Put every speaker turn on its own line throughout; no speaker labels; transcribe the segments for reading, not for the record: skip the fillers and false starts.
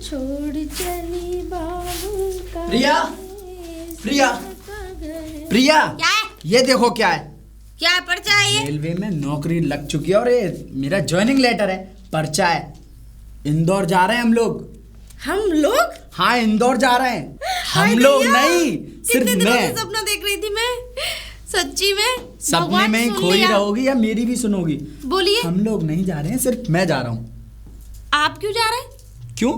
छोड़ चली बाबू का।
प्रिया, प्रिया, प्रिया,
क्या है?
ये देखो क्या है।
क्या पर्चा है ये?
रेलवे में नौकरी लग चुकी है और ये मेरा ज्वाइनिंग लेटर है, पर्चा है। इंदौर जा रहे हैं हम लोग।
हम लोग?
हाँ, इंदौर जा रहे हैं।
हाय
हम लोग
भैया,
नहीं, सिर्फ
इतने दिनों से
मैं।
सपना देख रही थी मैं, सच्ची में।
सपने
भगवान
में ही
सुन
खोई
लिया।
रहोगी या मेरी भी सुनोगी?
बोलिए।
हम लोग नहीं जा रहे हैं, सिर्फ मैं जा रहा हूँ।
आप क्यों जा रहे हैं?
क्यों?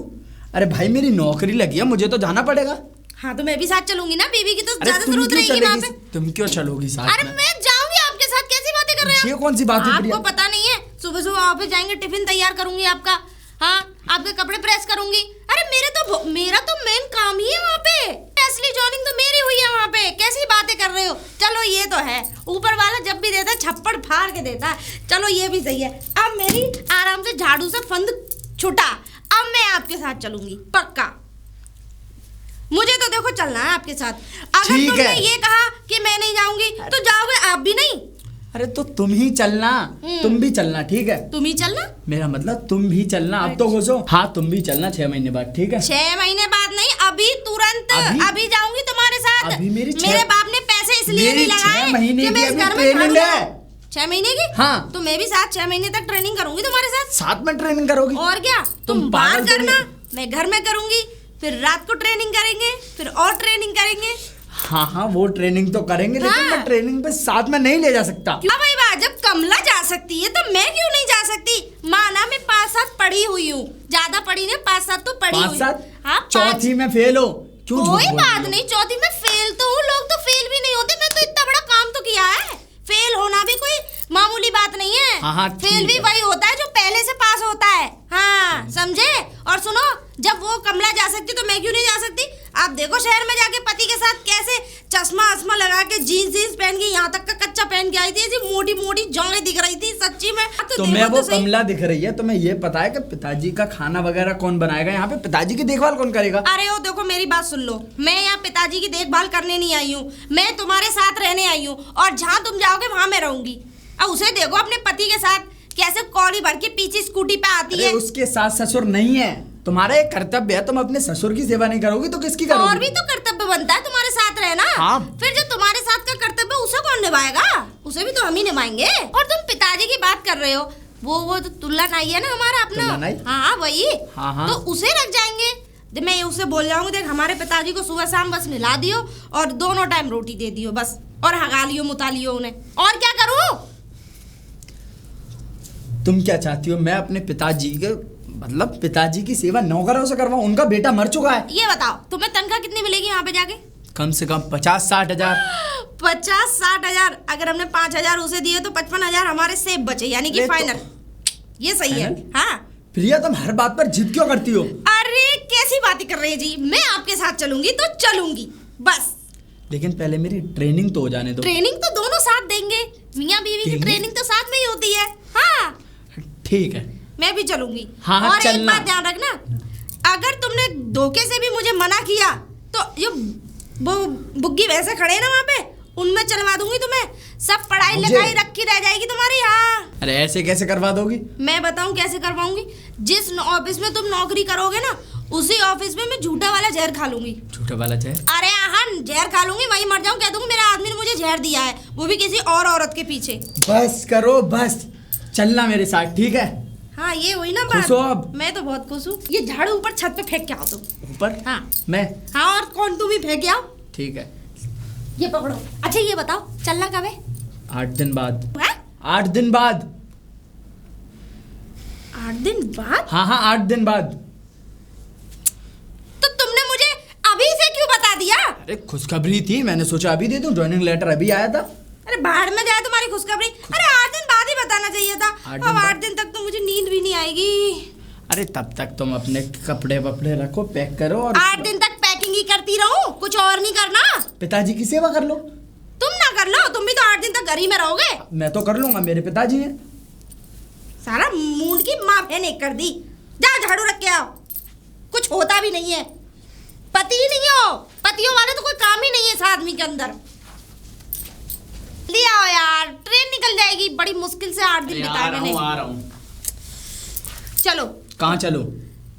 अरे भाई, मेरी नौकरी लगी है, मुझे तो जाना पड़ेगा।
हाँ तो मैं भी साथ चलूंगी ना, बेबी की तो
अरे
ज्यादा
तुम
जरूरत
क्यों
रहेगी वहाँ पे।
चलेगी? तुम क्यों चलोगी साथ
अरे
में?
मैं जाऊंगी आपके साथ, कैसी बातें कर रहे हैं
ये
आप?
कौन सी बात है प्रिया?
आपको पता नहीं है, सुबह सुबह ऑफिस जाएंगे, टिफिन तैयार करूंगी आपका, हाँ आपके कपड़े प्रेस करूंगी। अरे मेरा तो मेन काम ही है वहाँ पे। असली जॉइनिंग तो मेरी हुई है वहाँ पे, कैसी बातें कर रहे हो? चलो ये तो है, ऊपर वाला जब भी देता है छप्पड़ फाड़ के देता है। चलो ये भी सही है। अब मेरी आराम से झाड़ू से फंद छुटा, अब मैं आपके साथ चलूंगी पक्का। मुझे तो देखो चलना है आपके साथ। अगर
ठीक
तुमने
है।
ये कहा कि मैं नहीं जाऊंगी तो जाओगे आप भी नहीं?
अरे तो तुम ही चलना, तुम भी चलना, ठीक है?
तुम ही चलना?
मेरा मतलब तुम भी चलना। अब तो घुसो। हाँ, तुम भी चलना 6 महीने बाद, ठीक है?
6 महीने बाद नहीं, अभी तुरंत। अभी जाऊंगी तुम्हारे साथ।
अभी
मेरे बाप ने पैसे इसलिए नहीं लगाए
6 महीने
कि मैं
की
इस
अभी
घर में
ट्रेनिंग
झाड़ू
है।
लगाऊं। 6 महीने की?
हाँ।
तो मैं भी साथ 6 महीने तक ट्रेनिंग करूंगी तुम्हारे साथ।
साथ में ट्रेनिंग करोगी?
और क्या, तुम बाहर
पागल तो
करना,
नहीं?
मैं घर में करूंगी, फिर रात को ट्रेनिंग करेंगे, फिर और ट्रेनिंग करेंगे।
हाँ हाँ, वो ट्रेनिंग तो करेंगे, लेकिन
हाँ।
मैं ट्रेनिंग पे साथ में नहीं ले जा सकता।
क्यों भाई बा, जब कमला जा सकती है तो मैं क्यों नहीं जा सकती? माना मैं 5-7 पढ़ी हुई हूँ, ज्यादा पढ़ी नहीं, 5-7 तो पढ़ी हुई।
5-7?
हाँ,
चौथी में फेल हो, क्यों झूठ
कोई
बोल रही
बात
हो?
नहीं, चौथी में फेल तो हूँ, लोग तो फेल भी नहीं होते। मैं तो इतना बड़ा काम तो किया है, फेल होना भी कोई मामूली बात नहीं है।
हाँ,
फेल
ठीक
भी
है।
वही होता है जो पहले से पास होता है। हाँ समझे? और सुनो, जब वो कमला जा सकती तो मैं क्यों नहीं जा सकती? आप देखो शहर में जाके पति के साथ कैसे चश्मा आसमा लगा के जीन्स पहन के, यहाँ तक का कच्चा पहन के आई थी, ऐसी मोटी मोटी जांघें दिख रही थी सच्ची में।
तो मैं वो कमला दिख रही है, तुम्हें ये पता है कि पिताजी का खाना वगैरह कौन बनाएगा? यहाँ पे पिताजी की देखभाल कौन करेगा?
अरे ओ देखो, मेरी बात सुन लो, मैं यहाँ पिताजी की देखभाल करने नहीं आई हूँ, मैं तुम्हारे साथ रहने आई हूँ, और जहाँ तुम जाओगे वहाँ मैं रहूंगी। अब उसे देखो अपने पति के साथ कैसे कौड़ी भर के पीछे स्कूटी पे आती है।
उसके साथ ससुर नहीं है, तुम्हारा एक कर्तव्य है। तुम अपने ससुर की सेवा नहीं करोगी तो किसकी करोगी?
और भी तो कर्तव्य बनता है तुम्हारे साथ रहना।
हाँ।
फिर जो तुम्हारे साथ का कर्तव्य उसे कौन निभाएगा? उसे भी तो हम ही निभाएंगे। और तुम पिताजी की बात कर रहे हो, वो तो तुल्ला नाई है ना हमारा अपना।
तुल्ला नाई?
हाँ वही।
हाँ।
तो उसे रख जाएंगे। मैं उसे बोल जाऊंगी, देख हमारे पिताजी को सुबह शाम बस नहला दियो और दोनों टाइम रोटी दे दियो बस, और हगा लियो मुता लियो उन्हें, और क्या करूं?
तुम क्या चाहती हो? मैं अपने पिताजी के मतलब पिताजी की सेवा नौकरों से करवाऊं? उनका बेटा मर चुका है।
ये बताओ तुम्हें तनख्वाह कितनी मिलेगी वहाँ पे जाके?
कम से कम 50-60 हजार।
50-60 हजार? अगर हमने 5 हजार उसे दिए तो 55 हजार हमारे सेब बचे, यानी कि फाइनल। ये सही है। हाँ
प्रिया, तुम हर बात पर जिद क्यों करती हो?
अरे कैसी बातें कर रही है जी, मैं आपके साथ चलूंगी तो चलूंगी बस।
लेकिन पहले मेरी ट्रेनिंग तो हो जाने दो।
ट्रेनिंग तो दोनों साथ देंगे, मियाँ बीवी की ट्रेनिंग तो साथ में ही होती है। हाँ
ठीक है,
मैं भी चलूंगी।
हाँ,
और एक
चलना।
बात ध्यान रखना, अगर तुमने धोखे से भी मुझे मना किया तो जो वो बुग्गी वैसे खड़े ना वहाँ पे, उनमें चलवा दूंगी तुम्हें। सब पढ़ाई लिखाई रखी रह जाएगी तुम्हारी। हाँ।
अरे ऐसे कैसे करवा दोगी?
मैं बताऊं कैसे करवाऊंगी? जिस ऑफिस में तुम नौकरी करोगे ना, उसी ऑफिस में मैं झूठा वाला जहर खा लूंगी।
झूठा वाला जहर?
अरे हाँ, जहर खा लूंगी, वहीं मर जाऊं, कह दूंगी मेरा आदमी ने मुझे जहर दिया है, वो भी किसी और औरत के पीछे।
बस करो, बस चलना मेरे साथ, ठीक है?
हाँ ये हुई ना बात।
खुश हो अब?
मैं तो बहुत खुश हूँ। ये झाड़ू ऊपर छत पे फेंक के आओ तुम।
ऊपर?
हाँ
मैं?
हाँ, और कौन, तुम ही फेंक के आओ।
ठीक है।
ये पकड़ो। अच्छा ये बताओ चलना कब है?
8 दिन बाद।
है?
8 दिन बाद।
8 दिन बाद?
हाँ 8 दिन बाद।
तो तुमने मुझे अभी से क्यों बता दिया?
अरे खुशखबरी थी, मैंने सोचा अभी दे दूं, ज्वाइनिंग लेटर अभी आया था।
अरे बाहर में जाए तुम्हारी खुशखबरी। अरे 8 दिन बाद ही बताना चाहिए था। अब 8 दिन तक तो मुझे नींद भी नहीं आएगी।
अरे तब तक तुम अपने कपड़े वपड़े रखो, पैक करो। और
8 दिन तक पैकिंग ही करती रहूं, कुछ और नहीं करना?
पिताजी की सेवा कर लो।
तुम ना कर लो, तुम भी तो 8 दिन तक घर ही में रहोगे।
मैं तो कर लूंगा, मेरे पिताजी हैं।
सारा मूड की माँ बहन एक कर दी। जा झाड़ू रख के आओ, कुछ होता भी नहीं है। पति ही नहीं हो, पतियों वाले तो कोई काम ही नहीं है इस आदमी के अंदर। ले आओ यार, ट्रेन निकल जाएगी, बड़ी मुश्किल से 8 दिन बिताए मैंने।
आ रहा हूँ।
चलो।
कहाँ चलो?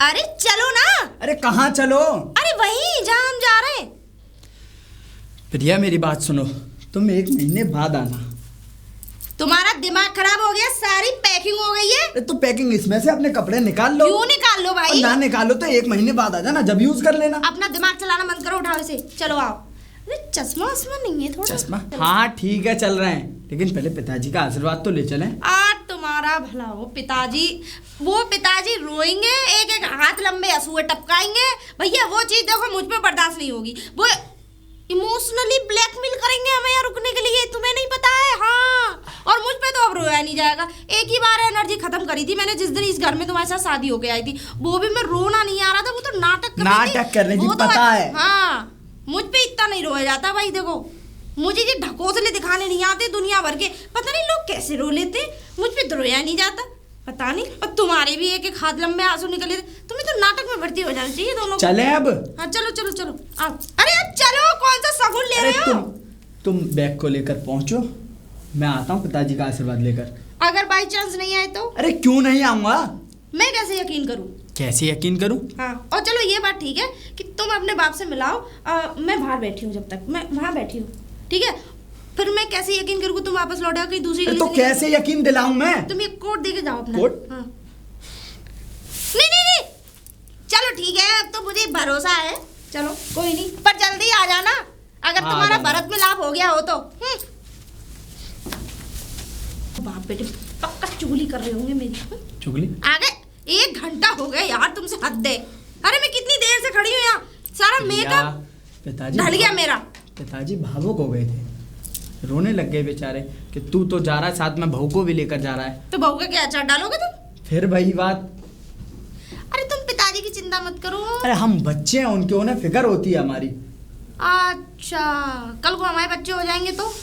अरे चलो ना।
अरे कहाँ चलो?
अरे वहीं जहाँ हम जा रहे हैं।
प्रिया मेरी बात सुनो, तुम 1 महीने बाद आना।
तुम्हारा दिमाग खराब हो गया, सारी पैकिंग हो गई है।
अरे तो पैकिंग इसमें से अपने कपड़े निकाल लो।
क्यों निकाल लो भाई?
ना निकालो तो 1 महीने बाद आ जाना, जब यूज कर लेना।
अपना दिमाग चलाना बंद करो, उठाओ इसे, चलो आओ। अरे चश्मा वश्मा नहीं है थोड़ा?
चश्मा हाँ ठीक है चल रहे हैं, लेकिन पहले पिताजी का आशीर्वाद तो ले चलें।
आज तुम्हारा भला हो, पिताजी रोएंगे, एक एक हाथ लंबे असूए टपकाएंगे। भैया वो चीज देखो मुझ पे बर्दाश्त नहीं होगी। वो इमोशनली ब्लैकमेल करेंगे हमें यहाँ रुकने के लिए, तुम्हें नहीं पता है? हाँ, और मुझ पे तो अब रोया नहीं जाएगा। एक ही बार एनर्जी खत्म करी थी मैंने जिस दिन इस घर में तुम्हारे साथ शादी होके आई थी, वो भी मैं रोना नहीं आ रहा था, वो तो नाटक
कर रही थी, पता है।
हाँ, मुझ पे इतना नहीं रोया जाता भाई। देखो मुझे ये ढकोसले दिखाने नहीं आते दुनिया भर के, पता नहीं लोग कैसे रो लेते, मुझ पे तो रोया नहीं जाता, पता नहीं। और तुम्हारे भी एक एक हाथ लंबे आंसू निकले, तुम्हें तो नाटक में भर्ती हो जाना चाहिए दोनों।
चले अब?
हाँ चलो चलो चलो आओ। अरे अब चलो, कौन सा शगुन ले रहे हो?
तुम बैग को लेकर पहुंचो, मैं आता हूँ पिताजी का आशीर्वाद लेकर।
अगर बाई चांस नहीं आए तो?
अरे क्यों नहीं आऊंगा?
मैं कैसे यकीन करूं?
कैसे यकीन करूं?
हाँ, और चलो ये बात ठीक है कि तुम अपने बाप से मिलाओ, मैं बाहर बैठी हूँ, जब तक मैं वहाँ बैठी हूँ, ठीक है? फिर मैं कैसे यकीन करूँ तुम वापस लौट आओ कहीं दूसरी गली
तो
से?
कैसे यकीन दिलाऊं मैं?
तुम एक कोट दे के जाओ अपना।
कोट?
हाँ। नहीं नहीं नहीं, चलो ठीक है, अब तो मुझे भरोसा है, चलो कोई नहीं, पर जल्दी आ जाना अगर तुम्हारा भरत मिलाप हो गया हो तो। बाप बेटे पक्का चुगली कर रहे होंगे मेरी।
चुगली?
आगे 1 घंटा हो गया यार, तुमसे हद है। अरे मैं कितनी देर से खड़ी हूँ यहाँ, सारा मेकअप
पिताजी
ढल गया मेरा।
पिताजी भावुक हो गए थे, रोने लग गए बेचारे कि तू तो जा रहा है, साथ में बहू को भी लेकर जा रहा है।
तो बहू का क्या अचार डालोगे तुम?
फिर वही बात।
अरे तुम पिताजी की चिंता मत करो।
अरे हम बच्चे हैं, उनके उन्हें फिक्र होती है हमारी।
अच्छा, कल को हमारे बच्चे हो जाएंगे तो?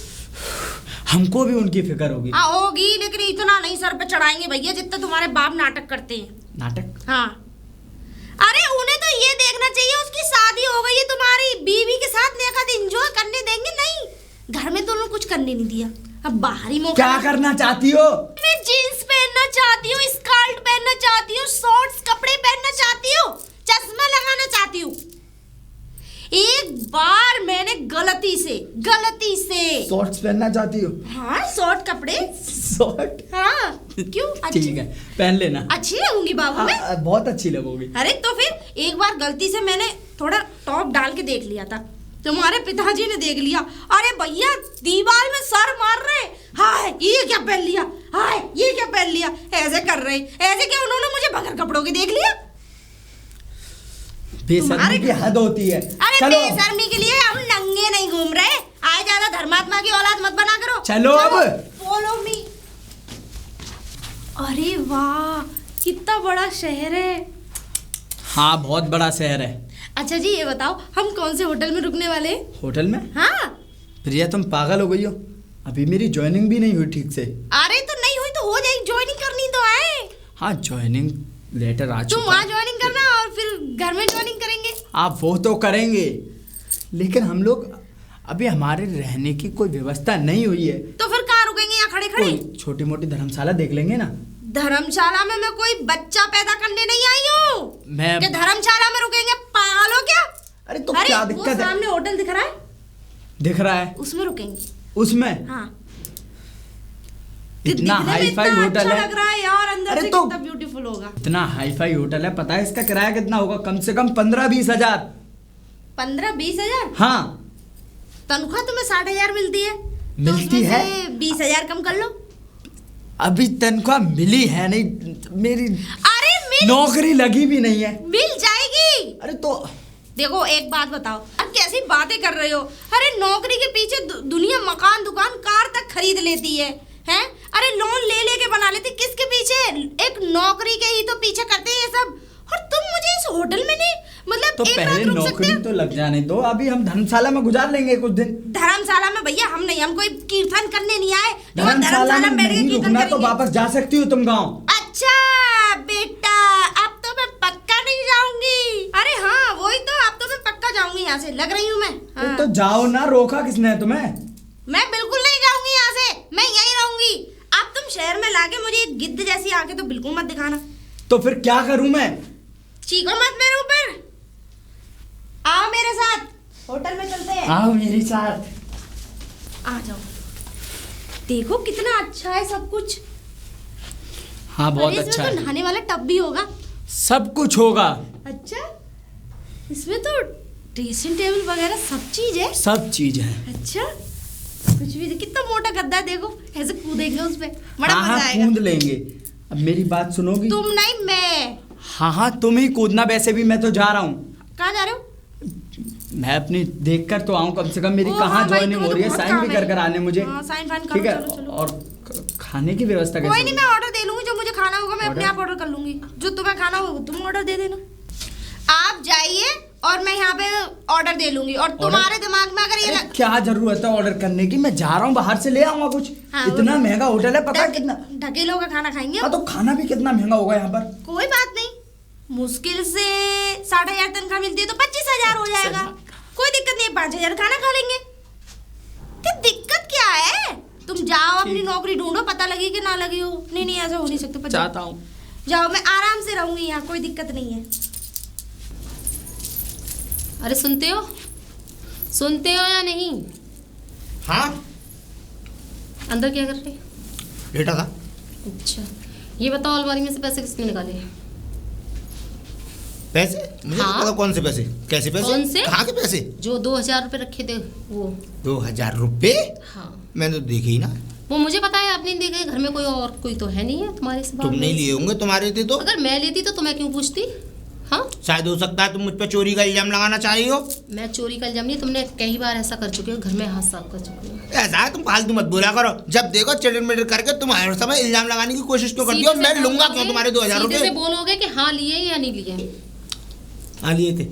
हमको भी उनकी फिक्र होगी।
हाँ होगी, लेकिन इतना नहीं सर पे चढ़ाएंगे भैया जितना तुम्हारे बाप नाटक करते हैं।
नाटक?
हाँ, अरे उन्हें तो ये देखना चाहिए उसकी शादी हो गई है, तुम्हारी बीवी के साथ नेकद एंजॉय करने देंगे? नहीं, घर में तो उन्होंने कुछ करने नहीं दिया, अब बाहरी मौका।
क्या करना चाहती हो?
मैं जीन्स पहनना चाहती हूँ, स्कर्ट पहनना चाहती हूँ, शॉर्ट्स कपड़े पहनना चाहती हूँ, चश्मा लगाना चाहती हूँ। एक बार मैंने गलती से
शॉर्ट्स पहनना चाहती हो?
हाँ, शॉर्ट कपड़े।
शॉर्ट?
हाँ क्यों?
ठीक है, पहन लेना।
अच्छी लगूंगी बाबू में?
हाँ, बहुत अच्छी लगोगी।
अरे तो फिर एक बार गलती से मैंने थोड़ा टॉप डाल के देख लिया था, तुम्हारे पिताजी ने देख लिया, अरे भैया दीवार में सर मार रहे, हाय ये क्या पहन लिया, हाय ये क्या पहन लिया, ऐसे कर रहे, ऐसे क्या उन्होंने मुझे बगैर कपड़ों के देख लिया?
बेशर्मी की हद होती है।
अरे
चलो।
बेशर्मी के लिए हम नंगे नहीं घूम रहे, आए ज्यादा धर्मात्मा की औलाद मत बना करो।
चलो अब।
Follow me. अरे वाह, कितना बड़ा शहर है।
हाँ बहुत बड़ा शहर है।
अच्छा जी ये बताओ, हम कौन से होटल में रुकने वाले हैं?
होटल में?
हाँ।
प्रिया तुम पागल हो गई हो, अभी मेरी ज्वाइनिंग भी नहीं हुई ठीक से।
अरे तो नहीं हुई तो हो जाएगी, ज्वाइनिंग करनी तो है।
हाँ ज्वाइनिंग लेटर आ चुका।
तुम वहाँ ज्वाइनिंग करना और फिर घर में ज्वाइनिंग करेंगे।
आप वो तो करेंगे, लेकिन हम लोग अभी हमारे रहने की कोई व्यवस्था नहीं हुई है।
तो फिर कहाँ रुकेंगे? यहाँ खड़े खड़े?
कोई छोटी मोटी धर्मशाला देख लेंगे ना।
धर्मशाला में मैं कोई बच्चा पैदा करने नहीं आई हूँ
मैं
कि धर्मशाला में रुकेंगे, पागल हो क्या?
अरे तो क्या दिक्कत है?
सामने होटल दिख रहा है,
दिख रहा है,
उसमें रुकेंगे।
उसमें?
हाँ।
इतना हाई फाई होटल
अच्छा
है।
लग रहा है यार, अंदर
अरे
से
तो
कितना ब्यूटीफुल होगा।
इतना हाई फाई होटल है, पता है इसका किराया कितना होगा? कम से कम 15-20 हजार।
15-20 हजार?
हाँ।
तनख्वाह तुम्हें 60,000 मिलती है,
मिलती है?
20 हजार कम कर लो।
अभी तनख्वाह मिली है नहीं मेरी,
अरे
नौकरी लगी भी नहीं है।
मिल जाएगी।
अरे तो
देखो एक बात बताओ, अब कैसी बातें कर रहे हो? अरे नौकरी के पीछे दुनिया मकान दुकान कार तक खरीद लेती है, हैं? अरे लोन ले लेके बना लेती, किसके पीछे? एक नौकरी के ही तो पीछे करते हैं ये सब। और तुम मुझे इस होटल में नहीं, मतलब
तो
एक
पहले
रात रुक सकते
नौकरी
हो?
तो लग जाने दो, अभी हम धर्मशाला में गुजार लेंगे कुछ दिन।
धर्मशाला में भैया हम नहीं, हम कोई कीर्तन करने नहीं आए।
धर्मशाला में
बैठ के
नहीं
कीर्तन
रुकना तो
करेंगे।
वापस जा सकती हो तुम गाँव।
अच्छा बेटा, अब तो मैं पक्का नहीं जाऊंगी। अरे हाँ वही तो, अब तो मैं पक्का जाऊंगी यहाँ से, लग रही हूँ मैं। हाँ।
तो जाओ ना, रोका किसने तुम्हें?
मैं बिल्कुल नहीं जाऊंगी यहाँ से, मैं यहीं रहूंगी। अब तुम शहर में लाके मुझे गिद्ध जैसी आके तो बिल्कुल मत दिखाना।
तो फिर क्या करूं मैं?
चीखो मत मेरे ऊपर,
आओ मेरे साथ।
आ जाओ। देखो कितना अच्छा है सब कुछ।
हाँ बहुत
अरे
अच्छा
इसमें तो
है।
नहाने वाला टब भी होगा।
सब कुछ होगा।
अच्छा, इसमें तो ड्रेसिंग टेबल वगैरह सब चीज है।
सब चीज है।
अच्छा, कुछ भी कितना मोटा गद्दा है, देखो ऐसे कूदेंगे उस पे, बड़ा
हाँ
मजा
हाँ
आएगा।
कूद लेंगे। अब मेरी बात सुनोगी?
तुम नहीं, मैं।
हाँ हाँ तुम ही कूदना, वैसे भी मैं तो जा रहा हूँ।
कहाँ जा रहे हो?
मैं अपनी देख कर तो आऊँ कम से कम, मेरी
ओ,
कहाँ
हाँ भाई,
ज्वाइनिंग
तुम्हें
हो
तो
रही है,
बहुत
साइन भी
काम
कर
है।
कर आने मुझे।
हाँ, साइन फाइन करो,
ठीक है।
चलो, चलो।
और खाने की व्यवस्था कैसे
कोई नहीं, मैं ऑर्डर दे लूंगी, जो मुझे खाना होगा मैं अपने
ऑर्डर?
आप ऑर्डर कर लूंगी। जो तुम्हें खाना होगा तुम ऑर्डर दे देना। आप जाइए और मैं यहाँ पे ऑर्डर दे लूंगी। और तुम्हारे दिमाग में अगर ये
अरे क्या जरूरत है ऑर्डर करने की? मैं जा रहा हूँ, बाहर से ले आऊंगा कुछ।
हाँ,
इतना महंगा होटल है, पता है कितना?
ढकेलों का खाना खाएंगे
हाँ
आप?
तो खाना भी कितना महंगा होगा यहाँ पर।
कोई बात नहीं, मुश्किल से 60,000 तनख्वाह मिलती है तो 25,000 हो जाएगा। कोई दिक्कत नहीं है, 5,000 खाना खा लेंगे। क्या दिक्कत क्या है? तुम जाओ अपनी नौकरी ढूंढो, पता लगी कि ना लगी हो। नहीं नहीं, ऐसा हो नहीं सकता।
चाहता हूँ।
जाओ, मैं आराम से रहूंगी यहाँ, कोई दिक्कत नहीं है।
अरे सुनते हो या नहीं?
हाँ
अंदर क्या कर रहे?
लेटा था।
अच्छा, ये बताओ अलमारी में से पैसे किसने निकाले?
पैसे? मुझे
हाँ?
नहीं पता कौन से पैसे, कैसे पैसे,
कौन से?
कहाँ के पैसे?
जो 2,000 रुपये रखे थे वो।
2,000 रुपये?
हाँ,
मैंने तो देखे ही ना।
वो मुझे पता है, आपने नहीं देखे। घर में कोई तो है नहीं है तुम्हारे सिवा।
तुम नहीं लिए होंगे, तुम्हारे थे तो।
अगर मैं लेती तो तुम्हें क्यों पूछती? हाँ,
शायद हो सकता है तुम मुझ पर चोरी का इल्जाम लगाना चाह रही हो।
मैं चोरी का इल्जाम नहीं, तुमने कई बार ऐसा कर चुके हो, घर में हाथ साफ कर चुके हो।
ऐसा है, तुम फालतू मत बोला करो। जब देखो चिड़िर मिड़िर करके तुम हर समय इल्जाम लगाने की कोशिश क्यों करती हो?
सीधे से
मैं लूंगा
बोलोगे-
क्यों तुम्हारे 2,000
सीधे से
रुपये?
बोलोगे कि हाँ लिए या नहीं लिए?
हाँ लिए थे।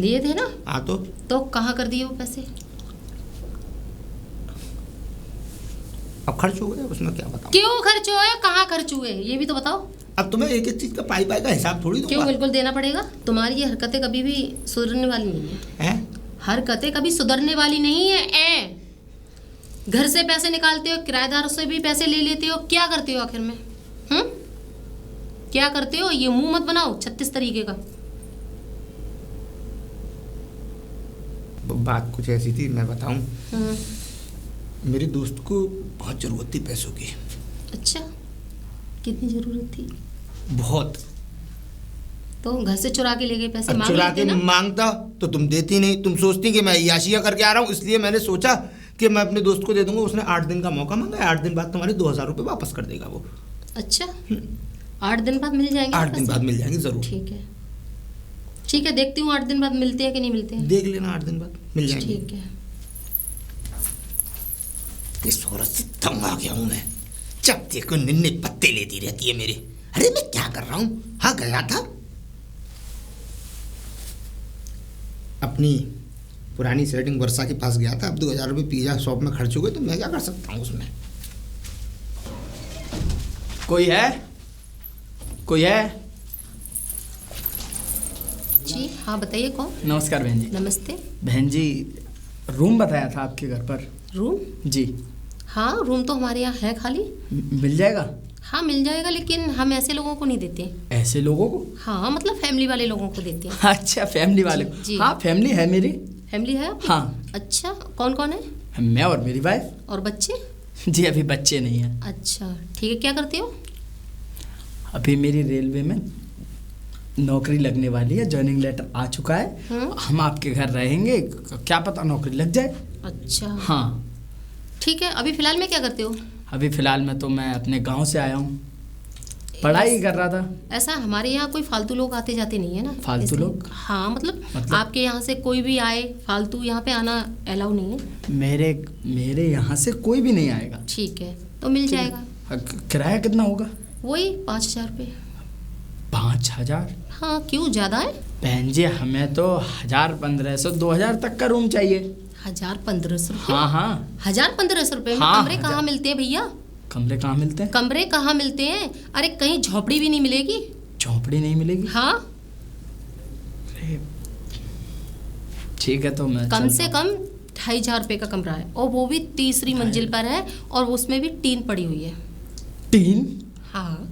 लिए थे ना?
हाँ
तो कहाँ कर दिए वो पैसे?
अब खर्च हो गया, उसमें क्या बताऊं।
क्यों खर्च हुए, कहाँ खर्च हुए, ये भी तो बताओ।
अब तुम्हें एक एक चीज का पाई का हिसाब थोड़ी
क्यों,
दूंगा।
बिल्कुल देना पड़ेगा। तुम्हारी ये हरकतें कभी भी सुधरने वाली नहीं है।
हैं?
हरकतें कभी सुधरने वाली नहीं है। घर से पैसे निकालते हो, किराएदारों से भी पैसे ले लेते हो, क्या करते हो आखिर में? क्या करते हो? ये मुंह मत बनाओ 36 तरीके का।
बात कुछ ऐसी थी, मैं बताऊं।
हम्म,
मेरे दोस्त को बहुत जरूरत थी पैसों की।
अच्छा, कितनी जरूरत थी?
बहुत।
तो घर से चुरा के ले गए पैसे,
अब
मांग
चुरा
लेते
के
ना।
मांगता तो तुम देती नहीं। तुम सोचती कि मैं याशिया करके आ रहा हूँ, इसलिए मैंने सोचा कि मैं अपने दोस्त को दे दूंगा। उसने 8 दिन का मौका मांगा है, 8 दिन बाद तुम्हारे 2,000 रुपये वापस कर देगा वो।
अच्छा, 8 दिन बाद मिल जाएंगे?
8 दिन
पैसे?
बाद मिल जाएंगे जरूर।
ठीक है, ठीक है, देखती हूँ 8 दिन बाद मिलते हैं कि नहीं मिलते हैं।
देख लेना, 8 दिन बाद मिल जाएंगे।
ठीक है।
इस औरत से तंग आ गया हूँ मैं। जब देखो निन्ने पत्ते लेती रहती है मेरे। अरे मैं क्या कर रहा हूँ? हाँ गया था अपनी पुरानी सेटिंग वर्षा के पास गया था। अब 2,000 रुपये पिज्जा शॉप में खर्च हो गए, तो मैं क्या कर सकता हूँ उसमें।
कोई है? कोई है?
जी हाँ, बताइए कौन?
नमस्कार बहन जी।
नमस्ते।
बहन जी, रूम बताया था आपके घर पर।
रूम?
जी।
हाँ, रूम तो हमारे यहाँ है खाली।
मिल जाएगा?
हाँ मिल जाएगा, लेकिन हम ऐसे लोगों को नहीं देते।
ऐसे लोगों को?
हाँ, मतलब फैमिली वाले लोगों को देते हैं।
अच्छा, फैमिली वाले को।
जी।
हाँ फैमिली है मेरी।
फैमिली है आपकी?
हाँ।
अच्छा, कौन कौन है?
मैं और मेरी वाइफ।
और बच्चे?
जी अभी बच्चे नहीं हैं।
अच्छा ठीक है, क्या करते हो?
अभी मेरी रेलवे में नौकरी लगने वाली है, ज्वाइनिंग लेटर आ चुका है। हम आपके घर रहेंगे, क्या पता नौकरी लग जाए।
अच्छा
हाँ।
ठीक है, अभी फिलहाल में क्या करते हो?
अभी फिलहाल में तो मैं अपने गांव से आया हूँ, पढ़ाई कर रहा था।
ऐसा हमारे यहाँ कोई फालतू लोग आते जाते नहीं है ना।
फालतू
इसलिए-
लोग?
हाँ मतलब आपके यहाँ से कोई भी आए फालतू, यहाँ पे आना अलाउ नहीं है।
मेरे यहाँ से कोई भी नहीं आएगा।
ठीक है, तो मिल जाएगा।
किराया कितना होगा?
वही 5,000 रुपये।
5,000?
हाँ, क्यों ज़्यादा है?
बहन जी हमें तो 1,000, 1,500, 2,000 तक का रूम चाहिए।
1,000-1,500 रुपये?
हाँ हाँ।
1,000-1,500 रुपये में
हाँ,
कमरे कहाँ मिलते हैं भैया?
कमरे कहाँ मिलते हैं?
कमरे कहाँ मिलते हैं? अरे कहीं झोपड़ी भी नहीं मिलेगी।
झोपड़ी नहीं मिलेगी?
हाँ,
अरे, ठीक है तो मैं
कम
चलता
से
हूँ।
कम 2,500 रुपये का कमरा है, और वो भी 3री मंजिल पर है, और उसमें भी टीन पड़ी हुई है।
टीन?
हाँ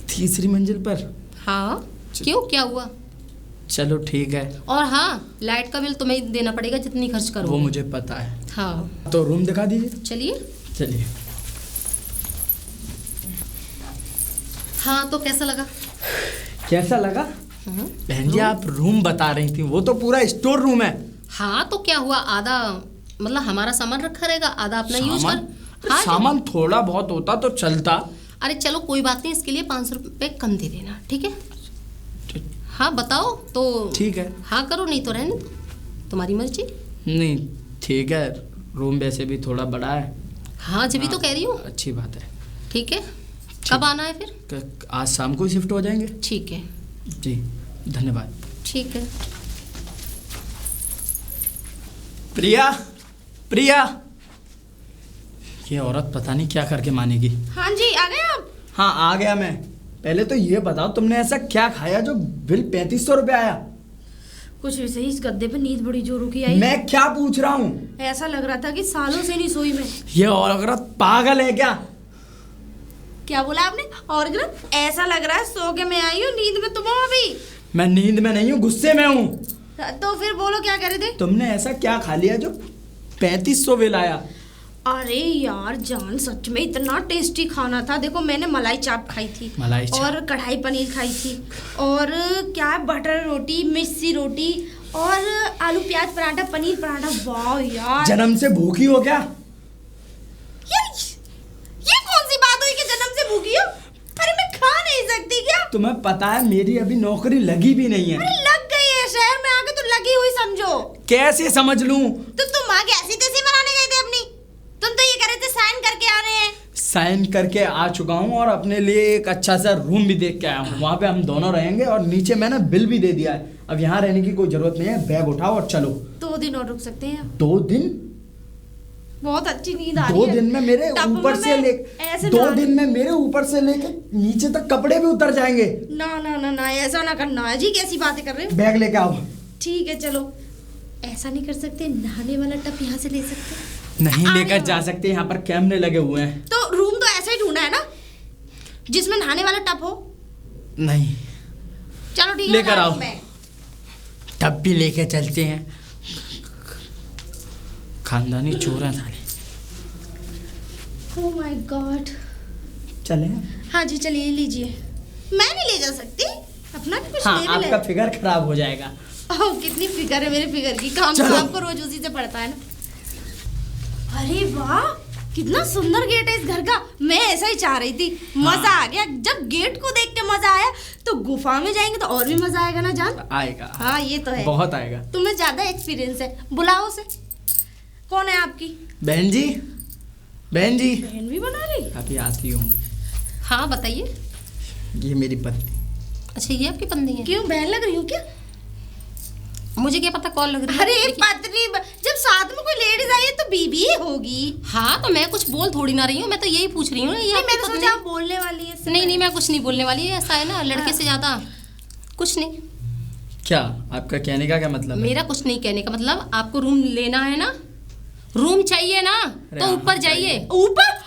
3री मंजिल पर?
हाँ। क्यों, क्या हुआ?
चलो ठीक है,
और हाँ, लाइट का बिल तुम्हें ही देना पड़ेगा जितनी खर्च करो।
वो मुझे पता है।
हाँ
तो रूम दिखा दीजिए।
चलिए।
चलिए।
हाँ तो कैसा लगा?
कैसा लगा? बहन जी आप रूम बता रही थी, वो तो पूरा स्टोर रूम है।
हाँ तो क्या हुआ, आधा मतलब हमारा सामान रखा रहेगा, आधा अपना यूज कर। हाँ
सामान थोड़ा बहुत होता तो चलता।
अरे चलो कोई बात नहीं, इसके लिए 500 रुपये कम दे देना, ठीक है? हाँ बताओ तो।
ठीक है।
हाँ करो, नहीं तो रहने दो, तुम्हारी मर्जी।
नहीं ठीक है, रूम वैसे भी थोड़ा बड़ा है।
हाँ जब भी तो कह रही हूँ।
अच्छी बात है।
ठीक है, कब आना है फिर?
आज शाम को शिफ्ट हो जाएंगे।
ठीक है।
जी धन्यवाद।
ठीक है।
प्रिया, प्रिया, ये औरत पता नहीं क्या करके मानेगी।
हाँ जी आ गए आप?
हाँ आ गया मैं। पहले तो ये बताओ तुमने ऐसा क्या खाया जो बिल 3500 रुपये आया?
कुछ भी सही, इस गद्दे पे नींद बड़ी जोरों की आई।
मैं क्या पूछ रहा हूँ?
ऐसा लग रहा था कि सालों से नहीं सोई मैं।
ये औरत पागल है क्या?
क्या बोला आपने? और ऐसा लग रहा है सो के मैं आई हूँ, नींद में तुम हो अभी।
मैं नींद में नहीं हूँ, गुस्से में हूँ।
तो फिर बोलो क्या कह रहे थे?
तुमने ऐसा क्या खा लिया जो 3500 बिल आया?
अरे यार जान, सच में इतना टेस्टी खाना था। देखो मैंने मलाई चाप खाई थी,
मलाई चाप।
और कढ़ाई पनीर खाई थी, और क्या बटर रोटी, मिस्सी रोटी, और आलू प्याज पराठा, पनीर पराठा। वाह यार,
जन्म से भूखी हो क्या?
ये कौन सी बात हुई कि जन्म से भूखी हो? अरे मैं खा नहीं सकती क्या?
तुम्हें पता है मेरी अभी नौकरी लगी भी नहीं है।
अरे लग गई है, शहर में आके तो लगी हुई समझो।
कैसे समझ लूं?
तो तुम आगे ऐसी तैसी बनाने गए थे अपनी? तुम तो ये कह रहे थे साइन करके आ रहे हैं।
साइन करके आ चुका हूँ और अपने लिए एक अच्छा सा रूम भी देख के आया हूँ। वहाँ पे हम दोनों रहेंगे और नीचे मैंने बिल भी दे दिया है। अब यहाँ रहने की कोई जरूरत नहीं है, बैग उठाओ और चलो।
2 दिन और रुक सकते हैं?
2 दिन?
बहुत अच्छी नींद आ रही
2
है।
दिन में मेरे
टब में
ऊपर से
मैं
ले
ऐसे
2
नहा-
दिन में मेरे ऊपर से लेके नीचे तक कपड़े भी उतर जाएंगे।
ना ना ना ना, ऐसा ना करना है जी। कैसी बातें कर रहे हो?
बैग लेके आओ।
ठीक है चलो। ऐसा नहीं कर सकते, नहाने वाला टब यहाँ से ले सकते हैं?
नहीं
आने
लेकर जा
वाला।
सकते, यहाँ पर कैमरे लगे हुए हैं।
तो रूम तो ऐसा ही ढूंढा है ना जिसमें नहाने वाला टब हो?
नहीं
चलो ठीक है,
लेकर
मैं
आओ।
रूम में।
तब भी लेके चलते हैं, खानदानी चोर हैं साले।
Oh my God.
चले?
हाँ जी चलिए, लीजिए। मैं नहीं ले जा सकती अपना, भी कुछ
हाँ
ले भी
आपका
ले।
फिगर खराब हो जाएगा।
ओह कितनी फिगर है मेरे फिगर की, काम तो
चलो।
आपको रोज उसी से पड़ता है ना। अरे वाह, कितना सुंदर गेट है इस घर का। मैं ऐसा ही चाह रही थी। मजा आ गया। जब गेट को देख के मजा आया तो गुफा में जाएंगे तो और भी मजा आएगा ना जान।
आएगा।
हाँ ये तो है,
बहुत आएगा।
तुम्हें ज्यादा एक्सपीरियंस है। बुलाओ उसे। कौन है आपकी
बहन जी? बहन जी
बहन भी बना रही?
अभी आती हूँ।
हाँ बताइए।
ये मेरी पत्नी।
अच्छा ये आपकी पत्नी है?
क्यों बहन लग रही हूँ क्या?
मुझे क्या पता कौन लग रही है।
अरे
लेकिन-
पत्नी, जब साथ में कोई लेडीज आई है तो बीबी ही होगी।
हाँ तो मैं कुछ बोल थोड़ी ना रही हूँ, मैं तो यही पूछ रही हूँ। ये
नहीं,
आपकी
मैंने
पत्नी-
सोचा आप बोलने वाली है।
नहीं नहीं मैं कुछ नहीं बोलने वाली है। ऐसा है ना, लड़के से ज्यादा कुछ नहीं।
क्या आपका कहने का क्या मतलब है?
मेरा कुछ नहीं कहने का मतलब, आपको रूम लेना है ना, रूम चाहिए ना,
अरे
तो
हाँ,
ऊपर जाइए।
ऊपर?